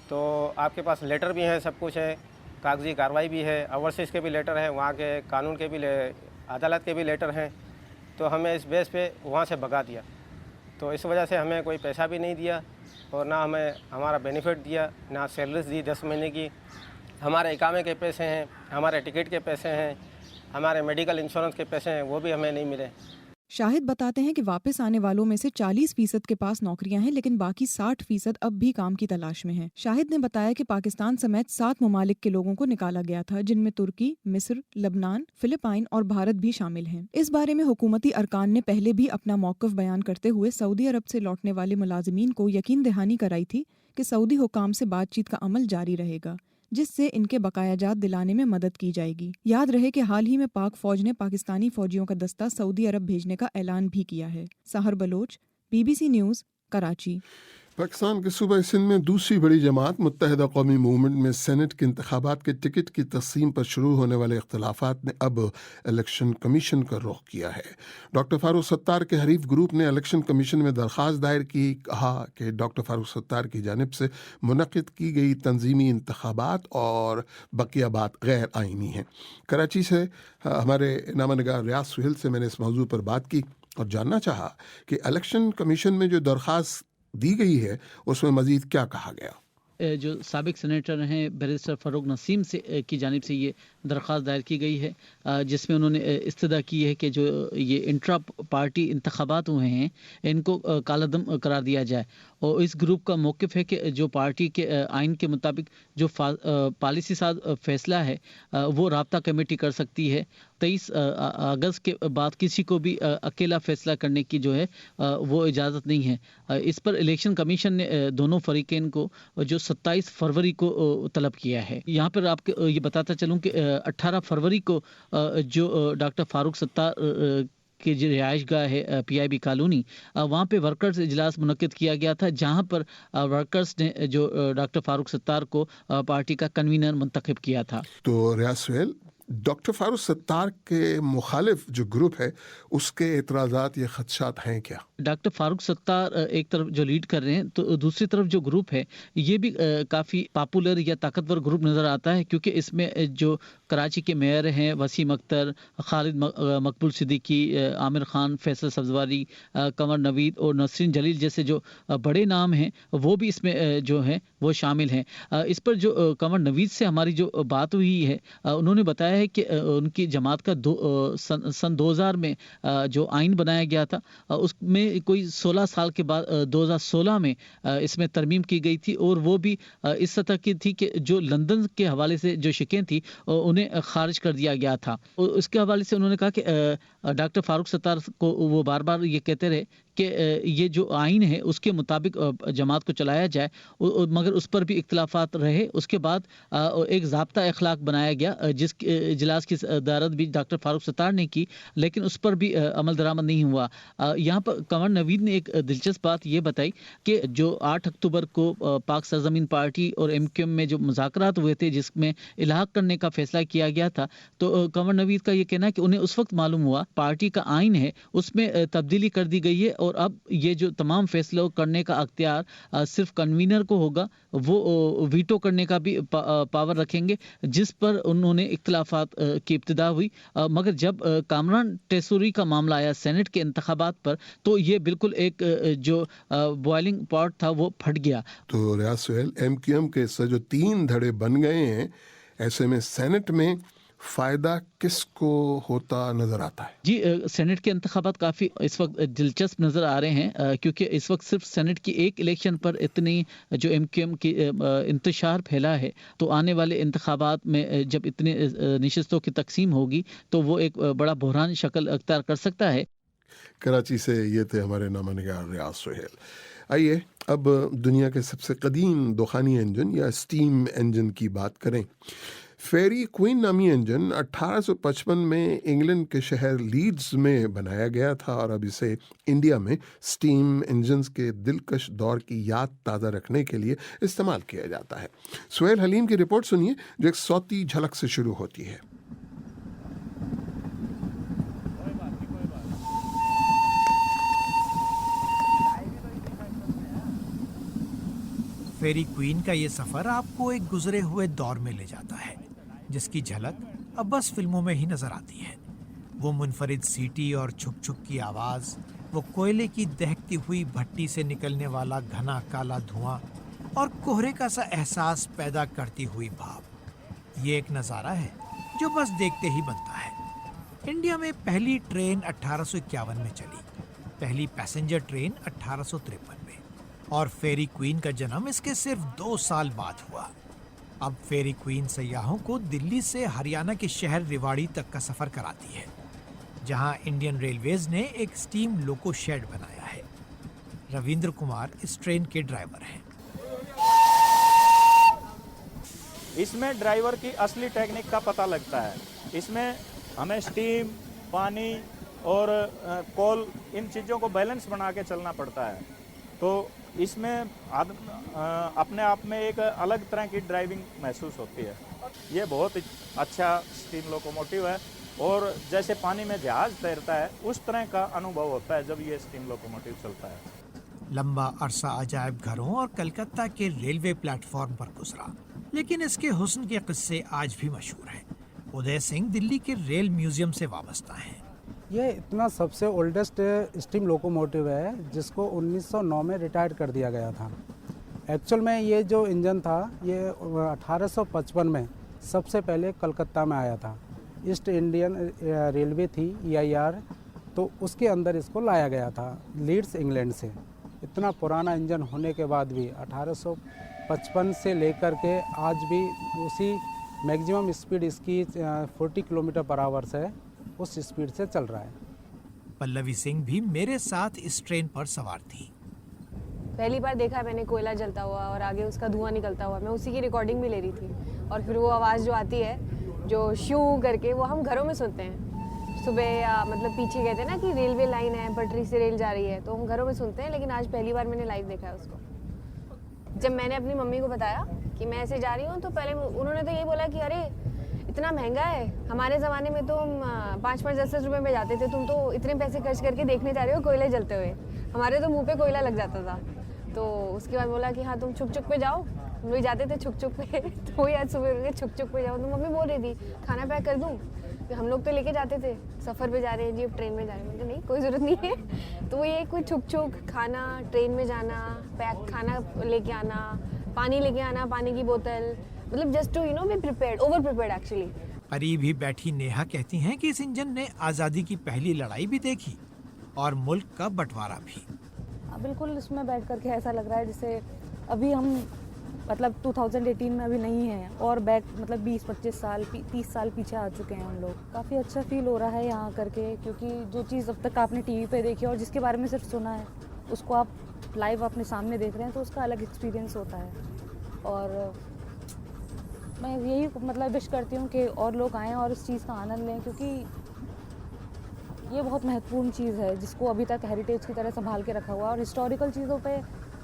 تو آپ کے پاس لیٹر بھی ہیں، سب کچھ ہے، کاغذی کارروائی بھی ہے، اوورسیز کے بھی لیٹر ہیں، وہاں کے قانون کے بھی عدالت کے بھی لیٹر ہیں، تو ہمیں اس بیس پہ وہاں سے بھگا دیا۔ تو اس وجہ سے ہمیں کوئی پیسہ بھی نہیں دیا اور نہ ہمیں ہمارا بینیفٹ دیا، نہ سیلریز دی 10 مہینے کی۔ ہمارے اقامے کے پیسے ہیں، ہمارے ٹکٹ کے پیسے ہیں، ہمارے میڈیکل انشورنس کے پیسے ہیں، وہ بھی ہمیں نہیں ملے۔ شاہد بتاتے ہیں کہ واپس آنے والوں میں سے 40% کے پاس نوکریاں ہیں، لیکن باقی 60% اب بھی کام کی تلاش میں ہیں۔ شاہد نے بتایا کہ پاکستان سمیت 7 ممالک کے لوگوں کو نکالا گیا تھا، جن میں ترکی، مصر، لبنان، فلپائن اور بھارت بھی شامل ہیں۔ اس بارے میں حکومتی ارکان نے پہلے بھی اپنا موقف بیان کرتے ہوئے سعودی عرب سے لوٹنے والے ملازمین کو یقین دہانی کرائی تھی کہ سعودی حکام سے بات چیت کا عمل جاری رہے گا، جس سے ان کے بقایا جات دلانے میں مدد کی جائے گی۔ یاد رہے کہ حال ہی میں پاک فوج نے پاکستانی فوجیوں کا دستہ سعودی عرب بھیجنے کا اعلان بھی کیا ہے۔ سحر بلوچ، BBC نیوز، کراچی۔ پاکستان کے صوبہ سندھ میں دوسری بڑی جماعت متحدہ قومی موومنٹ میں سینٹ کے انتخابات کے ٹکٹ کی تقسیم پر شروع ہونے والے اختلافات نے اب الیکشن کمیشن کا رخ کیا ہے۔ ڈاکٹر فاروق ستار کے حریف گروپ نے الیکشن کمیشن میں درخواست دائر کی، کہا کہ ڈاکٹر فاروق ستار کی جانب سے منعقد کی گئی تنظیمی انتخابات اور بقیہ بات غیر آئینی ہیں۔ کراچی سے ہمارے نامہ نگار ریاض سہیل سے میں نے اس موضوع پر بات کی اور جاننا چاہا کہ الیکشن کمیشن میں جو درخواست دی گئی ہے اس میں مزید کیا کہا گیا۔ جو سابق سینیٹر ہیں بیرسٹر فاروق نسیم کی جانب سے یہ درخواست دائر کی گئی ہے، جس میں انہوں نے استدعا کی ہے کہ جو یہ انٹرا پارٹی انتخابات ہوئے ہیں ان کو کالعدم قرار دیا جائے، اور اس گروپ کا موقف ہے کہ جو پارٹی کے آئین کے مطابق جو پالیسی ساز فیصلہ ہے وہ رابطہ کمیٹی کر سکتی ہے۔ 23 اگست کے بعد کسی کو بھی اکیلا فیصلہ کرنے کی جو ہے وہ اجازت نہیں ہے۔ اس پر الیکشن کمیشن نے دونوں فریقین کو جو 27 فروری کو طلب کیا ہے۔ یہاں پر آپ کو یہ بتاتا چلوں کہ 18 فروری کو جو ڈاکٹر فاروق ستار کی جو رہائش گاہ ہے PIB کالونی، وہاں پہ ورکرز اجلاس منعقد کیا گیا تھا، جہاں پر ورکرز نے جو ڈاکٹر فاروق ستار کو پارٹی کا کنوینر منتخب کیا تھا۔ تو ریاض سہیل، ڈاکٹر فاروق ستار کے مخالف جو گروپ ہے اس کے اعتراضات یا خدشات ہیں کیا؟ ڈاکٹر فاروق ستار ایک طرف جو لیڈ کر رہے ہیں تو دوسری طرف جو گروپ ہے یہ بھی کافی پاپولر یا طاقتور گروپ نظر آتا ہے، کیونکہ اس میں جو کراچی کے میئر ہیں وسیم اختر، خالد مقبول صدیقی، عامر خان، فیصل سبزواری، قمر نوید اور نسرین جلیل جیسے جو بڑے نام ہیں وہ بھی اس میں جو ہیں وہ شامل ہیں۔ اس پر جو قمر نوید سے ہماری جو بات ہوئی ہے انہوں نے بتایا ہے है कि उनकी जमात का सन 2000 में जो आइन बनाया गया था उसमें कोई 16 साल के बाद 2016 में इसमें तरमीम की गई थी, और वो भी इस सतह की थी कि जो लंदन के हवाले से जो शिकें थी उन्हें खारिज कर दिया गया था। उसके हवाले से उन्होंने कहा कि डॉक्टर फारूक सत्तार को वो बार बार ये कहते रहे कि ये जो आइन है उसके मुताबिक जमात को चलाया जाए, मगर उस पर भी इख्तिलाफात रहे। उसके बाद एक ज़ाब्ता अखलाक बनाया गया जिस इजलास की सदारत भी डॉक्टर फारूक सत्तार ने की, लेकिन उस पर भी अमल दरामद नहीं हुआ। यहाँ पर कंवर नवीद ने एक दिलचस्प बात ये बताई कि जो 8 अक्टूबर को पाक सरजमीन पार्टी और MQM में जो मुज़ाकरात हुए थे जिसमें इल्हाक करने का फैसला किया गया था, तो कंवर नवीद का ये कहना है कि उन्हें उस वक्त मालूम हुआ पार्टी का आइन है उसमें तब्दीली कर दी गई है और अब ये जो तमाम फैसलों करने का अख्तियार सिर्फ कन्वीनर को होगा, वो वीटो करने का भी पावर रखेंगे, जिस पर उन्होंने इख्तिलाफात की इब्तिदा हुई। मगर जब कामरान टेसूरी का मामला आया सेनेट के इंतखाबात पर, तो ये बिल्कुल एक जो बॉइलिंग पॉट था वो फट गया। तो रियाज सुहेल, MQM के जो 3 धड़े बन गए हैं, ऐसे में सेनेट में फायदा किसको होता नजर आता है? जी, सेनेट के इंतखाबात काफ़ी इस वक्त दिलचस्प नज़र आ रहे हैं, क्योंकि इस वक्त सिर्फ सेनेट की एक इलेक्शन पर इतनी जो MQM की इंतशार फैला है, तो आने वाले इंतखाबात में जब इतनी नशिस्तों की तकसीम होगी तो वो एक बड़ा बहरान शक्ल अख्तियार कर सकता है। कराची से ये थे हमारे नामनिगार रियाज सुहेल। आइए अब दुनिया के सबसे कदीम दुखानी इंजन या स्टीम इंजन की बात करें। फेरी क्वीन नामी इंजन 1855 में इंग्लैंड के शहर लीड्स में बनाया गया था और अब इसे इंडिया में स्टीम इंजन्स के दिलकश दौर की याद ताज़ा रखने के लिए इस्तेमाल किया जाता है। सुहेल हलीम की रिपोर्ट सुनिए, जो एक सौती झलक से शुरू होती है। फेरी क्वीन का ये सफ़र आपको एक गुजरे हुए दौर में ले जाता है, जिसकी झलक अब बस फिल्मों में ही नजर आती है। वो मुनफरिद सीटी और छुक छुक की आवाज़, वो कोयले की दहकती हुई भट्टी से निकलने वाला घना काला धुआं और कोहरे का सा एहसास पैदा करती हुई भाप, ये एक नज़ारा है जो बस देखते ही बनता है। इंडिया में पहली ट्रेन 1851 में चली, पहली पैसेंजर ट्रेन 1853 में, और फेरी क्वीन का जन्म इसके सिर्फ 2 साल बाद हुआ। अब फेरी क्वीन सयाहों को दिल्ली से हरियाणा के शहर रेवाड़ी तक का सफ़र कराती है, जहां इंडियन रेलवेज ने एक स्टीम लोको शेड बनाया है। रविंद्र कुमार इस ट्रेन के ड्राइवर हैं। इसमें ड्राइवर की असली टेक्निक का पता लगता है। इसमें हमें स्टीम, पानी और कोल, इन चीज़ों को बैलेंस बना के चलना पड़ता है। तो इसमें अपने आप में एक अलग तरह की ड्राइविंग महसूस होती है। ये बहुत अच्छा स्टीम लोकोमोटिव है और जैसे पानी में जहाज तैरता है उस तरह का अनुभव होता है जब ये स्टीम लोकोमोटिव चलता है। लंबा अरसा अजायब घरों और कलकत्ता के रेलवे प्लेटफॉर्म पर गुजरा, लेकिन इसके हुस्न के किस्से आज भी मशहूर हैं। उदय सिंह दिल्ली के रेल म्यूजियम से वाबस्ता हैं। ये इतना सबसे ओल्डेस्ट स्टीम लोकोमोटिव है जिसको 1909 में रिटायर्ड कर दिया गया था। एक्चुअल में ये जो इंजन था ये 1855 में सबसे पहले कलकत्ता में आया था। ईस्ट इंडियन रेलवे थी EIR, तो उसके अंदर इसको लाया गया था लीड्स इंग्लैंड से। इतना पुराना इंजन होने के बाद भी 1855 से लेकर के आज भी उसी मैक्सिमम स्पीड इसकी 40 किलोमीटर पर आवर से उस स्पीड से चल रहा है। पल्लवी सिंह भी मेरे साथ इस ट्रेन पर सवार थी। पहली बार देखा मैंने कोयला जलता हुआ और आगे उसका धुआं निकलता हुआ। मैं उसी की रिकॉर्डिंग भी ले रही थी और फिर वो आवाज़ जो आती है जो शू करके, वो हम घरों में सुनते हैं सुबह। मतलब पीछे कहते हैं ना कि रेलवे लाइन है, पटरी से रेल जा रही है, तो हम घरों में सुनते हैं, लेकिन आज पहली बार मैंने लाइव देखा है उसको। जब मैंने अपनी मम्मी को बताया कि मैं ऐसे जा रही हूँ, तो पहले उन्होंने तो यही बोला कि अरे इतना महंगा है, हमारे ज़माने में तो हम 5-5, 10-10 रुपये में जाते थे, तुम तो इतने पैसे खर्च करके देखने जा रहे हो कोयले जलते हुए। हमारे तो मुंह पे कोयला लग जाता था। तो उसके बाद बोला कि हाँ तुम छुक छुक पे जाओ। हम लोग जाते थे छुक छुक पे तो वही आज सुबह छुक छुक पे जाओ। तो मम्मी बोल रही थी खाना पैक कर दूँ, हम लोग तो लेके जाते थे, सफ़र पे जा रहे हैं जी, अब ट्रेन में जा रहे हैं। नहीं, कोई ज़रूरत नहीं है। तो ये कोई छुक छुक खाना, ट्रेन में जाना, पैक खाना लेके आना, पानी लेके आना, पानी की बोतल, मतलब just to be prepared, over prepared actually. قریب ہی بیٹھی نیہا کہتی ہیں کہ اس انجن نے آزادی کی پہلی لڑائی بھی دیکھی اور ملک کا بٹوارا بھی. بالکل اس میں بیٹھ کر کے ایسا لگ رہا ہے جیسے ابھی ہم مطلب 2018 میں ابھی نہیں ہیں اور بیک مطلب 20-25 سال 30 سال پیچھے آ چکے ہیں ہم لوگ. کافی اچھا فیل ہو رہا ہے یہاں کر کے، کیونکہ جو چیز اب تک آپ نے ٹی وی پہ دیکھی اور جس کے بارے میں صرف سنا ہے اس کو آپ لائیو اپنے سامنے دیکھ رہے ہیں تو اس کا الگ ایکسپیرینس ہوتا ہے. اور میں یہی مطلب وش کرتی ہوں کہ اور لوگ آئیں اور اس چیز کا آنند لیں، کیونکہ یہ بہت مہتوپورن چیز ہے جس کو ابھی تک ہیریٹیج کی طرح سنبھال کے رکھا ہوا ہے، اور ہسٹوریکل چیزوں پہ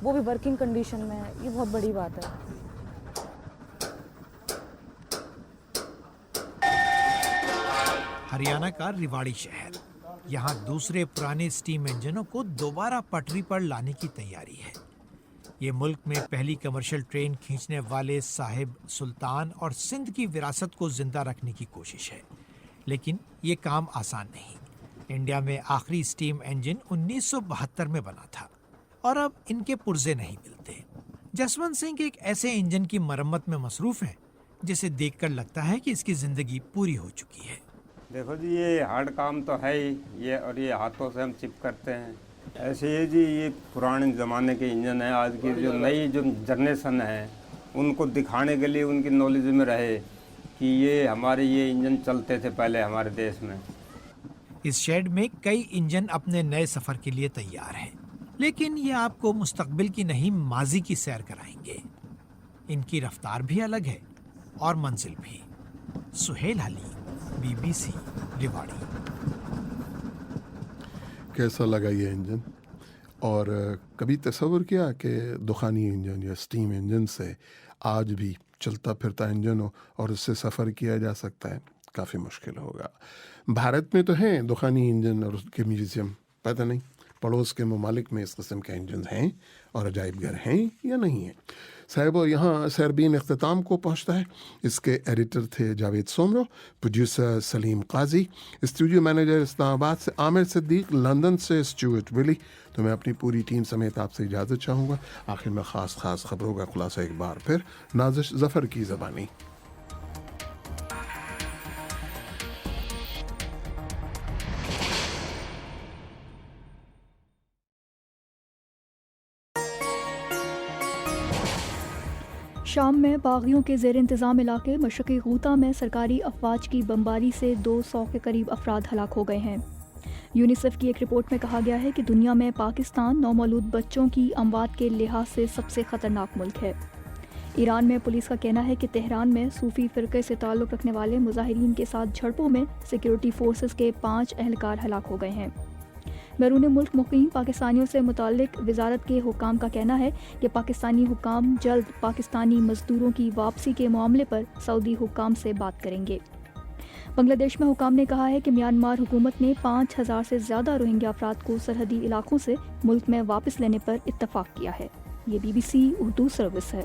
وہ بھی ورکنگ کنڈیشن میں ہے. یہ بہت بڑی بات ہے. ہریانہ کا ریواڑی شہر، یہاں دوسرے پرانے اسٹیم انجنوں کو دوبارہ پٹری پر لانے کی تیاری ہے. یہ ملک میں پہلی کمرشل ٹرین کھینچنے والے صاحب سلطان اور سندھ کی وراثت کو زندہ رکھنے کی کوشش ہے، لیکن یہ کام آسان نہیں. انڈیا میں آخری اسٹیم انجن 1972 میں بنا تھا اور اب ان کے پرزے نہیں ملتے. جسونت سنگھ ایک ایسے انجن کی مرمت میں مصروف ہیں جسے دیکھ کر لگتا ہے کہ اس کی زندگی پوری ہو چکی ہے. دیکھو جی یہ ہارڈ کام تو ہے ہی یہ، اور یہ ہاتھوں سے ہم چپ کرتے ہیں. ایسے ہی جی یہ پرانے زمانے کے انجن ہیں. آج کی جو نئی جو جنریشن ہے ان کو دکھانے کے لیے ان کی نالج میں رہے کہ یہ ہمارے یہ انجن چلتے تھے پہلے ہمارے دیش میں. اس شیڈ میں کئی انجن اپنے نئے سفر کے لیے تیار ہیں، لیکن یہ آپ کو مستقبل کی نہیں ماضی کی سیر کرائیں گے. ان کی رفتار بھی الگ ہے اور منزل بھی. سہیل حلیم، BBC ریواڑی. کیسا لگا یہ انجن؟ اور کبھی تصور کیا کہ دخانی انجن یا اسٹیم انجن سے آج بھی چلتا پھرتا انجن ہو اور اس سے سفر کیا جا سکتا ہے؟ کافی مشکل ہوگا. بھارت میں تو ہیں دخانی انجن اور اس کے میوزیم، پتہ نہیں پڑوس کے ممالک میں اس قسم کے انجن ہیں اور عجائب گھر ہیں یا نہیں ہیں. صاحب یہاں سیربین اختتام کو پہنچتا ہے. اس کے ایڈیٹر تھے جاوید سومرو، پروڈیوسر سلیم قاضی، اسٹوڈیو مینیجر اسلام آباد سے عامر صدیق، لندن سے اسٹیورٹ ولی. تو میں اپنی پوری ٹیم سمیت آپ سے اجازت چاہوں گا. آخر میں خاص خبروں کا خلاصہ ایک بار پھر نازش ظفر کی زبانی. شام میں باغیوں کے زیر انتظام علاقے مشرقی غوطہ میں سرکاری افواج کی بمباری سے 200 کے قریب افراد ہلاک ہو گئے ہیں. یونیسیف کی ایک رپورٹ میں کہا گیا ہے کہ دنیا میں پاکستان نومولود بچوں کی اموات کے لحاظ سے سب سے خطرناک ملک ہے. ایران میں پولیس کا کہنا ہے کہ تہران میں صوفی فرقے سے تعلق رکھنے والے مظاہرین کے ساتھ جھڑپوں میں سیکیورٹی فورسز کے 5 اہلکار ہلاک ہو گئے ہیں. بیرون ملک مقیم پاکستانیوں سے متعلق وزارت کے حکام کا کہنا ہے کہ پاکستانی حکام جلد پاکستانی مزدوروں کی واپسی کے معاملے پر سعودی حکام سے بات کریں گے. بنگلہ دیش میں حکام نے کہا ہے کہ میانمار حکومت نے 5000 سے زیادہ روہنگیا افراد کو سرحدی علاقوں سے ملک میں واپس لینے پر اتفاق کیا ہے. یہ BBC اردو سروس ہے.